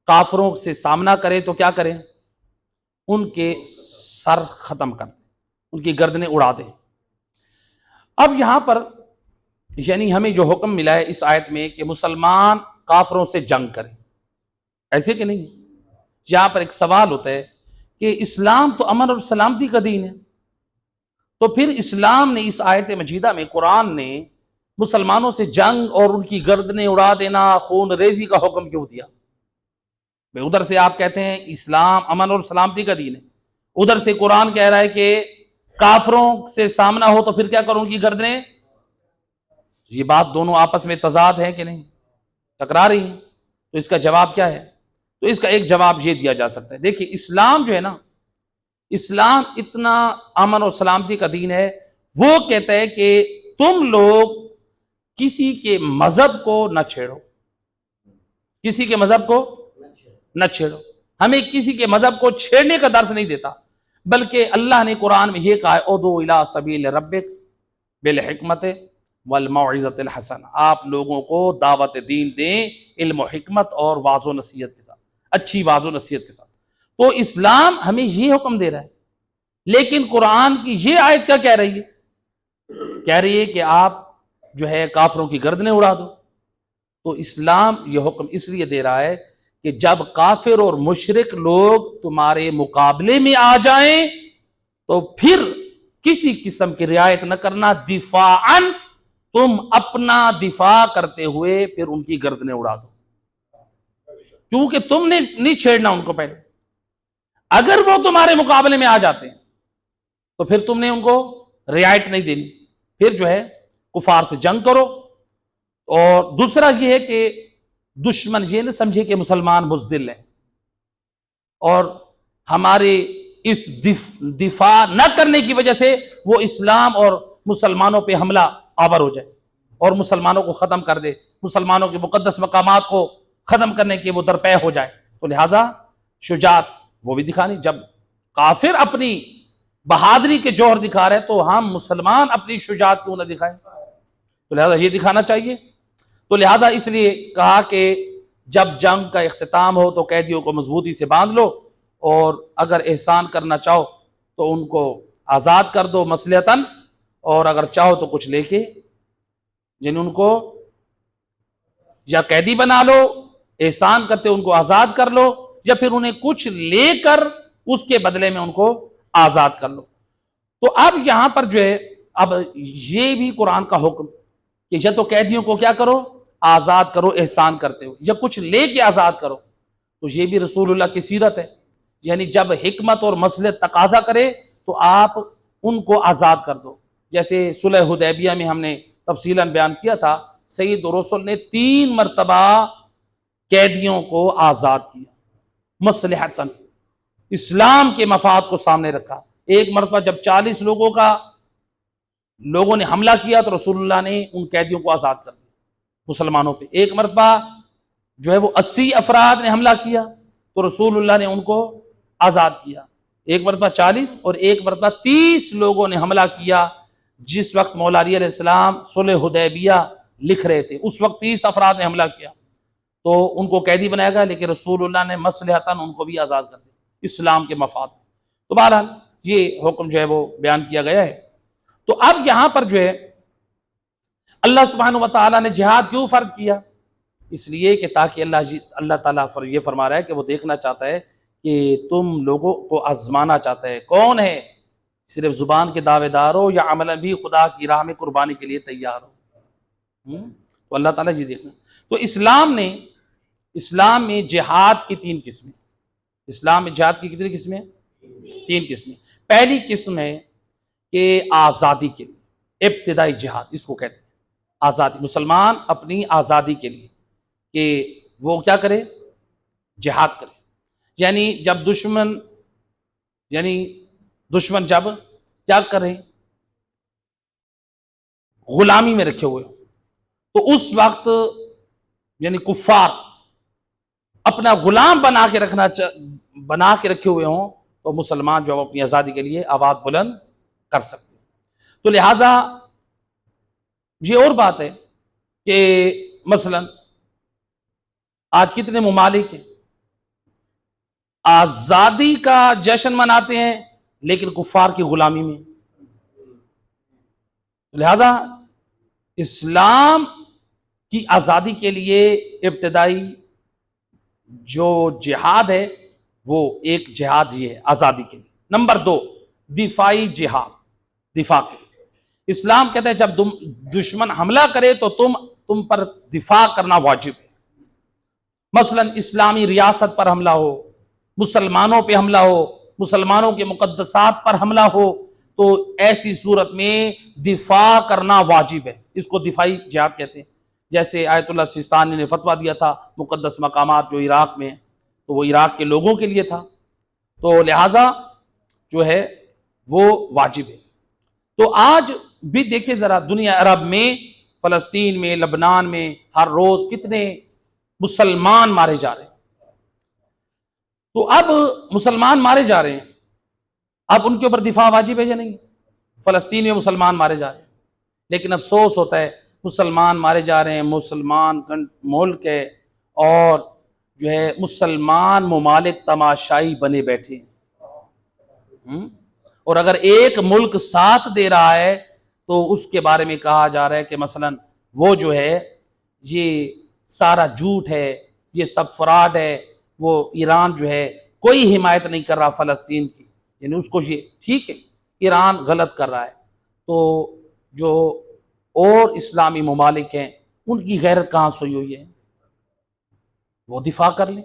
کافروں سے سامنا کرے تو کیا کریں؟ ان کے سر ختم کر دیں، ان کی گردنیں اڑا دیں. اب یہاں پر یعنی ہمیں جو حکم ملا ہے اس آیت میں کہ مسلمان کافروں سے جنگ کریں، ایسے کہ نہیں؟ یہاں پر ایک سوال ہوتا ہے کہ اسلام تو امن اور سلامتی کا دین ہے، تو پھر اسلام نے اس آیت مجیدہ میں، قرآن نے مسلمانوں سے جنگ اور ان کی گردنیں اڑا دینا، خون ریزی کا حکم کیوں دیا؟ ادھر سے آپ کہتے ہیں اسلام امن اور سلامتی کا دین ہے، ادھر سے قرآن کہہ رہا ہے کہ کافروں سے سامنا ہو تو پھر کیا کروں کی گردنیں؟ یہ بات دونوں آپس میں تضاد ہے کہ نہیں؟ ٹکرا رہی ہیں. تو اس کا جواب کیا ہے؟ تو اس کا ایک جواب یہ دیا جا سکتا ہے. دیکھیں اسلام جو ہے نا، اسلام اتنا امن اور سلامتی کا دین ہے، وہ کہتا ہے کہ تم لوگ کسی کے مذہب کو نہ چھیڑو، کسی کے مذہب کو نہ چھیڑو. ہمیں کسی کے مذہب کو چھیڑنے کا درس نہیں دیتا، بلکہ اللہ نے قرآن میں یہ کہا ہے اُدعُ اِلیٰ سبیل ربک بالحکمت والموعظۃ الحسنہ، آپ لوگوں کو دعوت دین دیں علم و حکمت اور واعظ و نصیحت کے ساتھ، اچھی واعظ و نصیحت کے ساتھ. تو اسلام ہمیں یہ حکم دے رہا ہے. لیکن قرآن کی یہ آیت کیا کہہ رہی ہے؟ کہہ رہی ہے کہ آپ جو ہے کافروں کی گردنیں اڑا دو. تو اسلام یہ حکم اس لیے دے رہا ہے کہ جب کافر اور مشرک لوگ تمہارے مقابلے میں آ جائیں تو پھر کسی قسم کی رعایت نہ کرنا، دفاعاً، تم اپنا دفاع کرتے ہوئے پھر ان کی گردنیں اڑا دو، کیونکہ تم نے نہیں چھیڑنا ان کو. پہلے اگر وہ تمہارے مقابلے میں آ جاتے ہیں تو پھر تم نے ان کو رعایت نہیں دینی، پھر جو ہے کفار سے جنگ کرو. اور دوسرا یہ ہے کہ دشمن یہ نہ سمجھے کہ مسلمان بزدل ہیں اور ہمارے اس دفاع نہ کرنے کی وجہ سے وہ اسلام اور مسلمانوں پہ حملہ آور ہو جائے اور مسلمانوں کو ختم کر دے، مسلمانوں کے مقدس مقامات کو ختم کرنے کے وہ درپے ہو جائے. تو لہٰذا شجاعت وہ بھی دکھانی. جب کافر اپنی بہادری کے جوہر دکھا رہے تو ہم مسلمان اپنی شجاعت کیوں نہ دکھائیں؟ تو لہٰذا یہ دکھانا چاہیے. تو لہٰذا اس لیے کہا کہ جب جنگ کا اختتام ہو تو قیدیوں کو مضبوطی سے باندھ لو، اور اگر احسان کرنا چاہو تو ان کو آزاد کر دو مصلحتاً، اور اگر چاہو تو کچھ لے کے جن ان کو یا قیدی بنا لو، احسان کرتے ان کو آزاد کر لو، یا پھر انہیں کچھ لے کر اس کے بدلے میں ان کو آزاد کر لو. تو اب یہاں پر جو ہے اب یہ بھی قرآن کا حکم کہ یا تو قیدیوں کو کیا کرو؟ آزاد کرو احسان کرتے ہو، یا کچھ لے کے آزاد کرو. تو یہ بھی رسول اللہ کی سیرت ہے، یعنی جب حکمت اور مصلحت تقاضا کرے تو آپ ان کو آزاد کر دو. جیسے صلح حدیبیہ میں ہم نے تفصیلاً بیان کیا تھا سید رسول نے 3 مرتبہ قیدیوں کو آزاد کیا، مصلحتاً، اسلام کے مفاد کو سامنے رکھا۔ ایک مرتبہ جب 40 لوگوں نے حملہ کیا تو رسول اللہ نے ان قیدیوں کو آزاد کر دیا مسلمانوں پہ۔ ایک مرتبہ جو ہے وہ 80 افراد نے حملہ کیا تو رسول اللہ نے ان کو آزاد کیا۔ ایک مرتبہ 40 اور ایک مرتبہ 30 لوگوں نے حملہ کیا، جس وقت مولا علی علیہ السلام صلح حدیبیہ لکھ رہے تھے، اس وقت 30 افراد نے حملہ کیا تو ان کو قیدی بنایا گیا، لیکن رسول اللہ نے مصلحتاً ان کو بھی آزاد کر دیا اسلام کے مفاد۔ تو بہرحال یہ حکم جو ہے وہ بیان کیا گیا ہے۔ تو اب یہاں پر جو ہے اللہ سبحانہ و تعالیٰ نے جہاد کیوں فرض کیا؟ اس لیے کہ تاکہ اللہ تعالیٰ یہ فرما رہا ہے کہ وہ دیکھنا چاہتا ہے کہ تم لوگوں کو آزمانا چاہتا ہے کون ہے، صرف زبان کے دعوے دار ہو یا عملاً بھی خدا کی راہ میں قربانی کے لیے تیار ہو۔ تو اللہ تعالیٰ یہ دیکھنا۔ تو اسلام میں جہاد کی 3 قسمیں، اسلام میں جہاد کی کتنی قسمیں؟ 3 قسمیں۔ پہلی قسم ہے کہ آزادی کے لیے، ابتدائی جہاد اس کو کہتے ہیں، آزادی، مسلمان اپنی آزادی کے لیے کہ وہ کیا کرے؟ جہاد کرے۔ یعنی جب دشمن جب کیا کرے؟ غلامی میں رکھے ہوئے ہوں تو اس وقت یعنی کفار اپنا غلام بنا کے رکھے ہوئے ہوں تو مسلمان جو اپنی آزادی کے لیے آواز بلند کر سکتے ہیں۔ تو لہذا یہ اور بات ہے کہ مثلا آج کتنے ممالک ہیں آزادی کا جشن مناتے ہیں لیکن کفار کی غلامی میں۔ لہذا اسلام کی آزادی کے لیے ابتدائی جو جہاد ہے وہ ایک جہاد یہ ہے آزادی کے لیے۔ نمبر 2 دفاعی جہاد، دفاع کے لیے اسلام کہتا ہے جب دشمن حملہ کرے تو تم پر دفاع کرنا واجب ہے۔ مثلا اسلامی ریاست پر حملہ ہو، مسلمانوں پہ حملہ ہو، مسلمانوں کے مقدسات پر حملہ ہو تو ایسی صورت میں دفاع کرنا واجب ہے، اس کو دفاعی جہاد کہتے ہیں۔ جیسے آیت اللہ سیستانی نے فتویٰ دیا تھا مقدس مقامات جو عراق میں ہیں تو وہ عراق کے لوگوں کے لیے تھا، تو لہٰذا جو ہے وہ واجب ہے۔ تو آج بھی دیکھیں ذرا دنیا عرب میں، فلسطین میں، لبنان میں ہر روز کتنے مسلمان مارے جا رہے ہیں۔ تو اب مسلمان مارے جا رہے ہیں، اب ان کے اوپر دفاع واجب ہے یا نہیں؟ فلسطین میں مسلمان مارے جا رہے ہیں، لیکن افسوس ہوتا ہے مسلمان مارے جا رہے ہیں، مسلمان ملک ہے اور جو ہے مسلمان ممالک تماشائی بنے بیٹھے ہیں، اور اگر ایک ملک ساتھ دے رہا ہے تو اس کے بارے میں کہا جا رہا ہے کہ مثلا وہ جو ہے یہ سارا جھوٹ ہے، یہ سب فراڈ ہے، وہ ایران جو ہے کوئی حمایت نہیں کر رہا فلسطین کی، یعنی اس کو یہ ٹھیک ہے ایران غلط کر رہا ہے، تو جو اور اسلامی ممالک ہیں ان کی غیرت کہاں سوئی ہوئی ہے؟ وہ دفاع کر لیں۔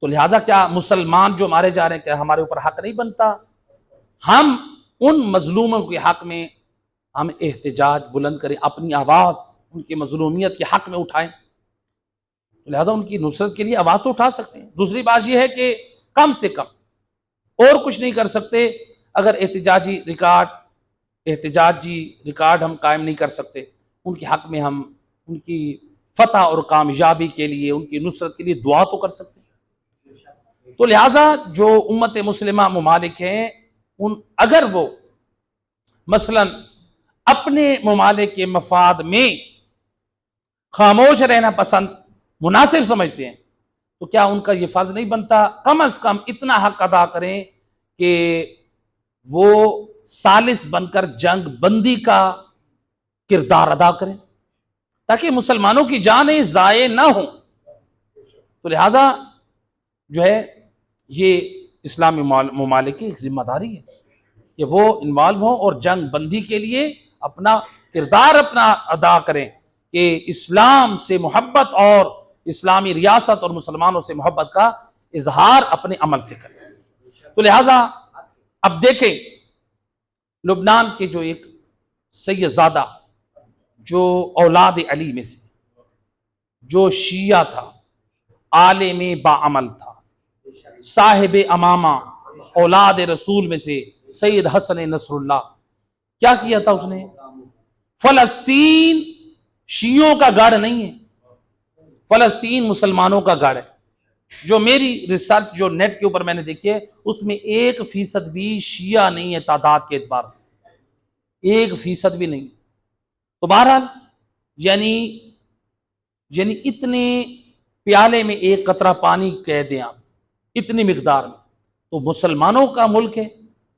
تو لہذا کیا مسلمان جو مارے جا رہے ہیں کیا ہمارے اوپر حق نہیں بنتا ہم ان مظلوموں کے حق میں ہم احتجاج بلند کریں، اپنی آواز ان کی مظلومیت کے حق میں اٹھائیں؟ لہذا ان کی نصرت کے لیے آواز تو اٹھا سکتے ہیں۔ دوسری بات یہ ہے کہ کم سے کم اور کچھ نہیں کر سکتے، اگر احتجاجی ریکارڈ ہم قائم نہیں کر سکتے ان کے حق میں ہم ان کی فتح اور کامیابی کے لیے ان کی نصرت کے لیے دعا تو کر سکتے ہیں۔ تو لہٰذا جو امت مسلمہ ممالک ہیں اگر وہ مثلا اپنے ممالک کے مفاد میں خاموش رہنا پسند مناسب سمجھتے ہیں تو کیا ان کا یہ فرض نہیں بنتا کم از کم اتنا حق ادا کریں کہ وہ ثالث بن کر جنگ بندی کا کردار ادا کریں تاکہ مسلمانوں کی جانیں ضائع نہ ہوں؟ تو لہذا جو ہے یہ اسلامی ممالک کی ایک ذمہ داری ہے کہ وہ انوالو ہوں اور جنگ بندی کے لیے اپنا کردار ادا کریں کہ اسلام سے محبت اور اسلامی ریاست اور مسلمانوں سے محبت کا اظہار اپنے عمل سے کریں۔ تو لہذا اب دیکھیں لبنان کے جو ایک سید زادہ جو اولاد علی میں سے جو شیعہ تھا، عالم باعمل تھا، صاحب امامہ، اولاد رسول میں سے سید حسن نصر اللہ، کیا کیا تھا اس نے؟ فلسطین شیعوں کا گڑھ نہیں ہے، فلسطین مسلمانوں کا گڑھ ہے۔ جو میری ریسرچ جو نیٹ کے اوپر میں نے دیکھی ہے، اس میں 1% بھی شیعہ نہیں ہے تعداد کے اعتبار سے، 1% بھی نہیں۔ تو بہرحال یعنی اتنے پیالے میں ایک قطرہ پانی کہہ دیں آپ، اتنی مقدار میں، تو مسلمانوں کا ملک ہے،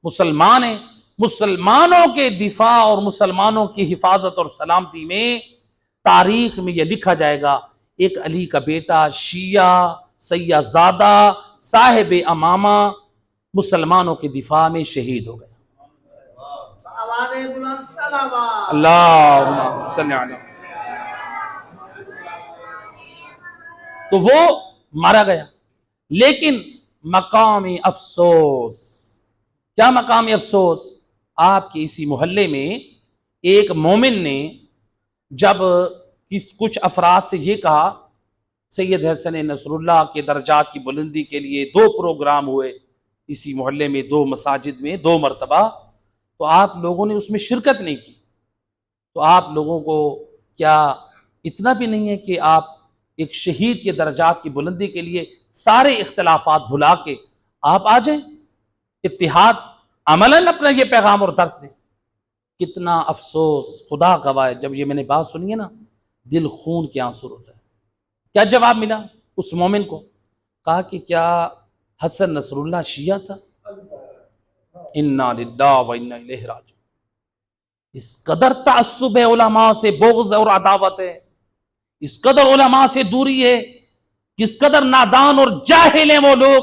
مسلمان ہیں، مسلمانوں کے دفاع اور مسلمانوں کی حفاظت اور سلامتی میں تاریخ میں یہ لکھا جائے گا، ایک علی کا بیٹا شیعہ سیہ زادہ صاحب امامہ مسلمانوں کے دفاع میں شہید ہو گیا۔ اللہم صلی علی۔ تو وہ مارا گیا، لیکن مقام افسوس، کیا مقام افسوس؟ آپ کے اسی محلے میں ایک مومن نے جب کچھ افراد سے یہ کہا، سید حسن نصر اللہ کے درجات کی بلندی کے لیے 2 پروگرام ہوئے اسی محلے میں، 2 مساجد میں 2 مرتبہ، تو آپ لوگوں نے اس میں شرکت نہیں کی، تو آپ لوگوں کو کیا اتنا بھی نہیں ہے کہ آپ ایک شہید کے درجات کی بلندی کے لیے سارے اختلافات بھلا کے آپ آ جائیں، اتحاد عملاً اپنا یہ پیغام اور درس دیں؟ کتنا افسوس، خدا گواہ ہے، جب یہ میں نے بات سنی ہے نا، دل خون کے آنسو ہوتا ہے۔ کیا جواب ملا اس مومن کو؟ کہا کہ کیا حسن نصر اللہ شیعہ تھا؟ انا للہ و انا الیہ راجعون۔ اس قدر تعصب ہے، علماء سے بغض اور عداوت ہے، اس قدر علماء سے دوری ہے، کس قدر نادان اور جاہل ہیں وہ لوگ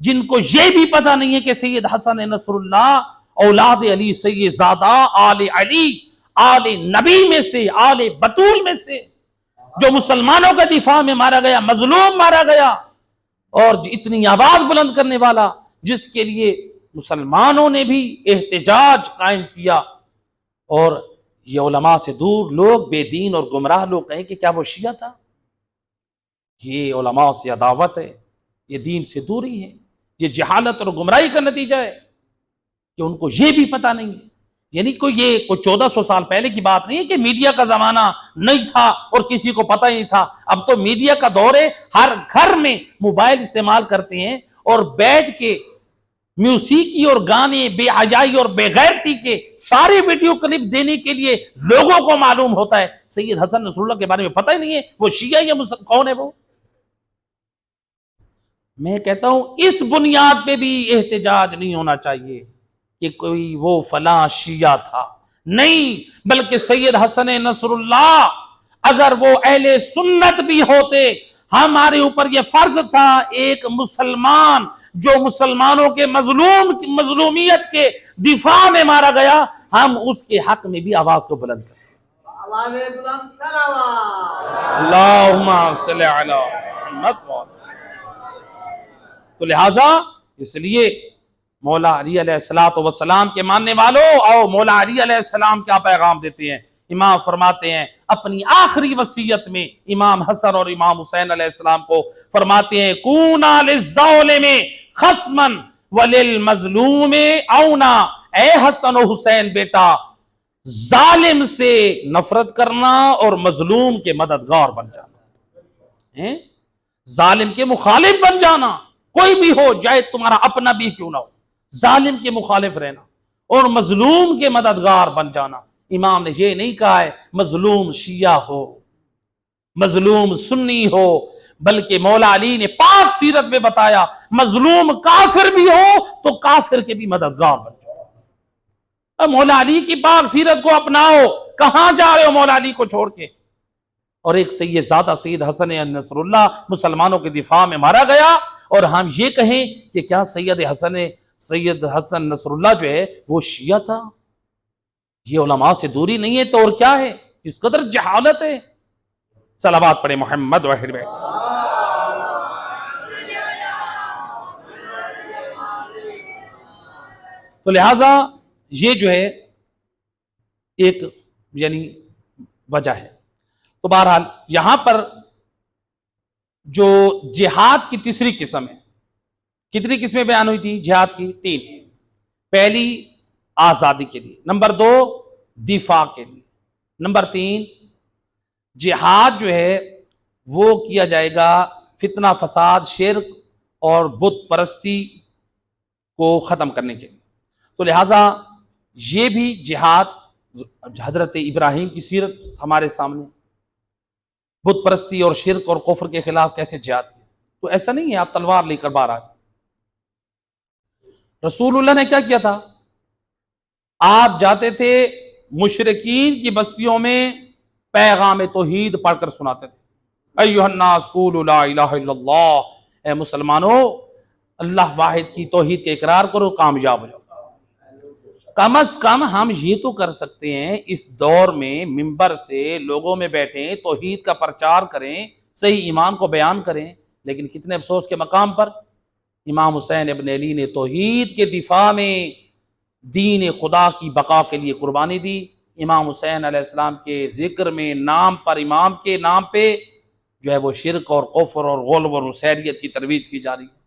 جن کو یہ بھی پتہ نہیں ہے کہ سید حسن نصر اللہ اولاد علی سید زادہ آل علی آل نبی میں سے، آل بطول میں سے، جو مسلمانوں کا دفاع میں مارا گیا، مظلوم مارا گیا، اور اتنی آواز بلند کرنے والا جس کے لیے مسلمانوں نے بھی احتجاج قائم کیا، اور یہ علماء سے دور لوگ، بے دین اور گمراہ لوگ کہیں کہ کیا وہ شیعہ تھا؟ یہ علماء سے عداوت ہے، یہ دین سے دوری ہے، یہ جہالت اور گمراہی کا نتیجہ ہے کہ ان کو یہ بھی پتہ نہیں ہے۔ یعنی کوئی 1400 سال پہلے کی بات نہیں ہے کہ میڈیا کا زمانہ نہیں تھا اور کسی کو پتہ ہی نہیں تھا، اب تو میڈیا کا دور ہے، ہر گھر میں موبائل استعمال کرتے ہیں، اور بیٹھ کے موسیقی اور گانے، بے حیائی اور بے غیرتی کے سارے ویڈیو کلپ دینے کے لیے لوگوں کو معلوم ہوتا ہے سید حسن نصر اللہ کے بارے میں پتہ ہی نہیں ہے وہ شیعہ یا کون ہے وہ۔ میں کہتا ہوں اس بنیاد پہ بھی احتجاج نہیں ہونا چاہیے کہ کوئی وہ فلاں شیعہ تھا، نہیں، بلکہ سید حسن نصر اللہ اگر وہ اہل سنت بھی ہوتے، ہمارے اوپر یہ فرض تھا ایک مسلمان جو مسلمانوں کے مظلومیت کے دفاع میں مارا گیا، ہم اس کے حق میں بھی آواز کو بلند کریں۔ اللہم صلی علی محمد۔ تو لہٰذا اس لیے مولا علی علیہ السلام کے ماننے والوں، آؤ مولا علی علیہ السلام کیا پیغام دیتے ہیں۔ امام فرماتے ہیں اپنی آخری وصیت میں، امام حسن اور امام حسین علیہ السلام کو فرماتے ہیں کونا للظالم خصما وللمظلوم عونا، اے حسن و حسین بیٹا، ظالم سے نفرت کرنا اور مظلوم کے مددگار بن جانا، ظالم کے مخالف بن جانا، کوئی بھی ہو، چاہے تمہارا اپنا بھی کیوں نہ ہو، ظالم کے مخالف رہنا اور مظلوم کے مددگار بن جانا۔ امام نے یہ نہیں کہا ہے مظلوم شیعہ ہو، مظلوم سنی ہو، بلکہ مولا علی نے پاک سیرت میں بتایا مظلوم کافر بھی ہو تو کافر کے بھی مددگار بن جاؤ۔ مولا علی کی پاک سیرت کو اپناؤ، کہاں جا رہے ہو مولا علی کو چھوڑ کے؟ اور ایک سید زادہ سید حسن نصر اللہ مسلمانوں کے دفاع میں مارا گیا، اور ہم یہ کہیں کہ کیا سید حسن نصر اللہ جو ہے وہ شیعہ تھا؟ یہ علماء سے دوری نہیں ہے تو اور کیا ہے؟ اس قدر جہالت ہے۔ صلوات پڑھے محمد واحد میں۔ تو لہٰذا یہ جو ہے ایک وجہ ہے۔ تو بہرحال یہاں پر جو جہاد کی تیسری قسم ہے، کتنی قسمیں بیان ہوئی تھی جہاد کی؟ 3۔ پہلی آزادی کے لیے، نمبر 2 دفاع کے لیے، نمبر 3 جہاد جو ہے وہ کیا جائے گا فتنہ فساد، شرک اور بت پرستی کو ختم کرنے کے لیے۔ تو لہٰذا یہ بھی جہاد، حضرت ابراہیم کی سیرت ہمارے سامنے، بت پرستی اور شرک اور کفر کے خلاف کیسے جہاد کیا۔ تو ایسا نہیں ہے آپ تلوار لے کر باہر آئے۔ رسول اللہ نے کیا کیا تھا؟ آپ جاتے تھے مشرکین کی بستیوں میں، پیغام توحید پڑھ کر سناتے تھے، ایھا الناس قولوا لا الہ الا اللہ، اے مسلمانوں اللہ واحد کی توحید کے اقرار کرو، کامیاب ہو جاؤ۔ کم از کم ہم یہ تو کر سکتے ہیں اس دور میں منبر سے لوگوں میں بیٹھیں، توحید کا پرچار کریں، صحیح ایمان کو بیان کریں، لیکن کتنے افسوس کے مقام پر امام حسین ابن علی نے توحید کے دفاع میں دین خدا کی بقا کے لیے قربانی دی۔ امام حسین علیہ السلام کے ذکر میں نام پر، امام کے نام پہ جو ہے وہ شرک اور کفر اور غلو اور عصیریت کی ترویج کی جا رہی ہے۔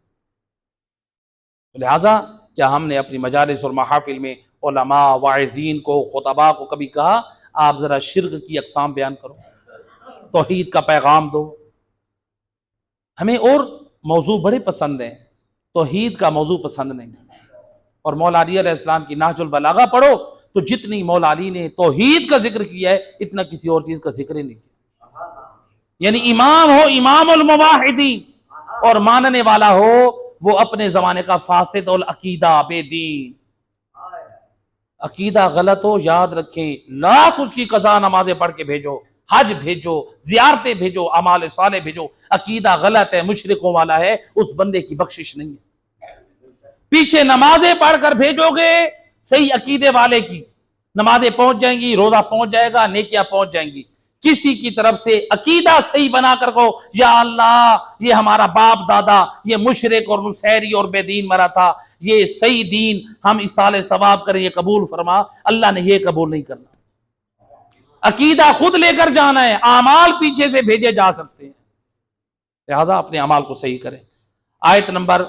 لہٰذا کیا ہم نے اپنی مجالس اور محافل میں علماء، واعظین کو، خطباء کو کبھی کہا آپ ذرا شرک کی اقسام بیان کرو، توحید کا پیغام دو؟ ہمیں اور موضوع بڑے پسند ہیں، توحید کا موضوع پسند نہیں۔ اور مولا علی علیہ السلام کی نہج البلاغہ پڑھو تو جتنی مولا علی نے توحید کا ذکر کیا ہے اتنا کسی اور چیز کا ذکر ہی نہیں کیا۔ یعنی امام ہو امام الموحدین اور ماننے والا ہو وہ اپنے زمانے کا فاسد العقیدہ بے دین، عقیدہ غلط ہو یاد رکھیں لاکھ اس کی قضا نمازیں پڑھ کے بھیجو، حج بھیجو، زیارتیں بھیجو، اعمال صالح بھیجو، عقیدہ غلط ہے، مشرکوں والا ہے، اس بندے کی بخشش نہیں ہے۔ پیچھے نمازیں پڑھ کر بھیجو گے صحیح عقیدے والے کی، نمازیں پہنچ جائیں گی، روزہ پہنچ جائے گا، نیکیاں پہنچ جائیں گی۔ کسی کی طرف سے عقیدہ صحیح بنا کر کہو یا اللہ یہ ہمارا باپ دادا یہ مشرک اور مسحری اور بے دین مرا تھا، یہ صحیح دین ہم اصالہ ثواب کریں، یہ قبول فرما، اللہ نے یہ قبول نہیں کرنا۔ عقیدہ خود لے کر جانا ہے، اعمال پیچھے سے بھیجے جا سکتے ہیں، لہذا اپنے اعمال کو صحیح کریں۔ آیت نمبر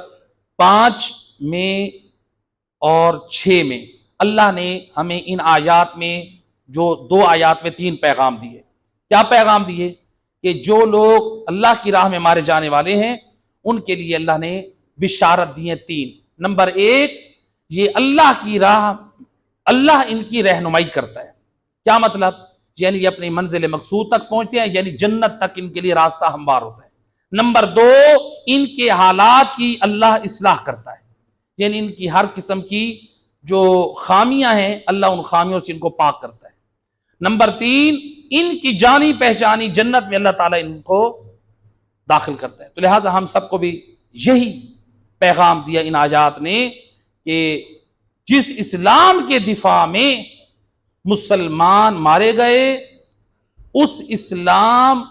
5 میں اور 6 میں اللہ نے ہمیں ان آیات میں جو 2 آیات میں 3 پیغام دیے۔ کیا پیغام دیے؟ کہ جو لوگ اللہ کی راہ میں مارے جانے والے ہیں ان کے لیے اللہ نے بشارت دی ہے 3۔ نمبر 1 یہ اللہ کی راہ، اللہ ان کی رہنمائی کرتا ہے۔ کیا مطلب؟ یعنی یہ اپنی منزل مقصود تک پہنچتے ہیں، یعنی جنت تک ان کے لیے راستہ ہموار ہوتا ہے۔ نمبر 2 ان کے حالات کی اللہ اصلاح کرتا ہے، یعنی ان کی ہر قسم کی جو خامیاں ہیں اللہ ان خامیوں سے ان کو پاک کرتا ہے۔ نمبر 3 ان کی جانی پہچانی جنت میں اللہ تعالیٰ ان کو داخل کرتا ہے۔ تو لہٰذا ہم سب کو بھی یہی پیغام دیا ان آیات نے کہ جس اسلام کے دفاع میں مسلمان مارے گئے اس اسلام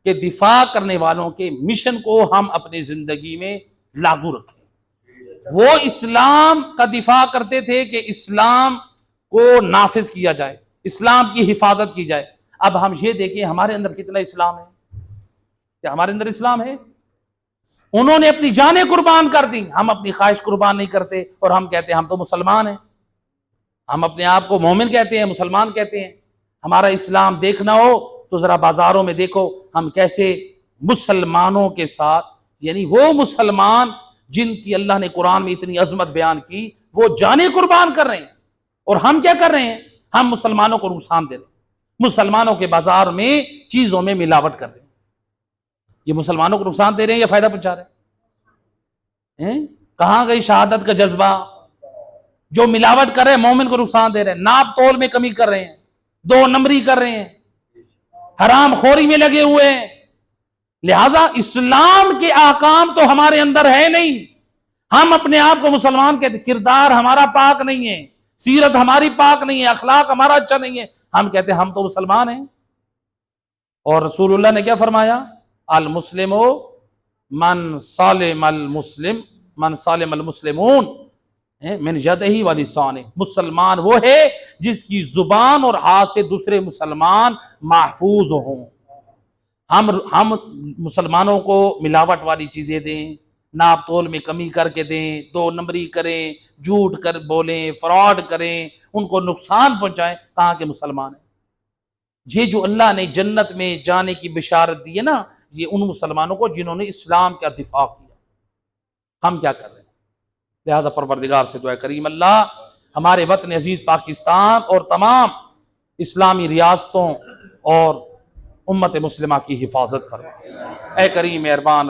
کے دفاع کرنے والوں کے مشن کو ہم اپنی زندگی میں لاگو رکھیں۔ وہ اسلام کا دفاع کرتے تھے کہ اسلام کو نافذ کیا جائے، اسلام کی حفاظت کی جائے۔ اب ہم یہ دیکھیں ہمارے اندر کتنا اسلام ہے، کیا ہمارے اندر اسلام ہے؟ انہوں نے اپنی جانیں قربان کر دی، ہم اپنی خواہش قربان نہیں کرتے اور ہم کہتے ہیں ہم تو مسلمان ہیں، ہم اپنے آپ کو مومن کہتے ہیں، مسلمان کہتے ہیں۔ ہمارا اسلام دیکھنا ہو تو ذرا بازاروں میں دیکھو ہم کیسے مسلمانوں کے ساتھ، یعنی وہ مسلمان جن کی اللہ نے قرآن میں اتنی عظمت بیان کی وہ جانیں قربان کر رہے ہیں، اور ہم کیا کر رہے ہیں؟ ہم مسلمانوں کو نقصان دے رہے ہیں، مسلمانوں کے بازار میں چیزوں میں ملاوٹ کر رہے ہیں۔ یہ مسلمانوں کو نقصان دے رہے ہیں یا فائدہ پہنچا رہے ہیں؟ کہاں گئی شہادت کا جذبہ؟ جو ملاوٹ کر رہے ہیں مومن کو نقصان دے رہے ہیں، ناپ تول میں کمی کر رہے ہیں، 2 نمبری کر رہے ہیں، حرام خوری میں لگے ہوئے ہیں۔ لہذا اسلام کے احکام تو ہمارے اندر ہے نہیں، ہم اپنے آپ کو مسلمان کہتے، کردار ہمارا پاک نہیں ہے، سیرت ہماری پاک نہیں ہے، اخلاق ہمارا اچھا نہیں ہے، ہم کہتے ہیں ہم تو مسلمان ہیں۔ اور رسول اللہ نے کیا فرمایا؟ المسلم من سالم المسلمون من یدہ و لسانہ، مسلمان وہ ہے جس کی زبان اور ہاتھ سے دوسرے مسلمان محفوظ ہوں۔ ہم مسلمانوں کو ملاوٹ والی چیزیں دیں، ناپ تول میں کمی کر کے دیں، 2 نمبری کریں، جھوٹ کر بولیں، فراڈ کریں، ان کو نقصان پہنچائیں، کہاں کے مسلمان ہیں؟ یہ جو اللہ نے جنت میں جانے کی بشارت دی ہے نا، یہ ان مسلمانوں کو جنہوں نے اسلام کا دفاع کیا۔ ہم کیا کر رہے ہیں؟ لہذا پروردگار سے دعا کریم اللہ ہمارے وطن عزیز پاکستان اور تمام اسلامی ریاستوں اور امت مسلمہ کی حفاظت فرما۔ اے کریم مہربان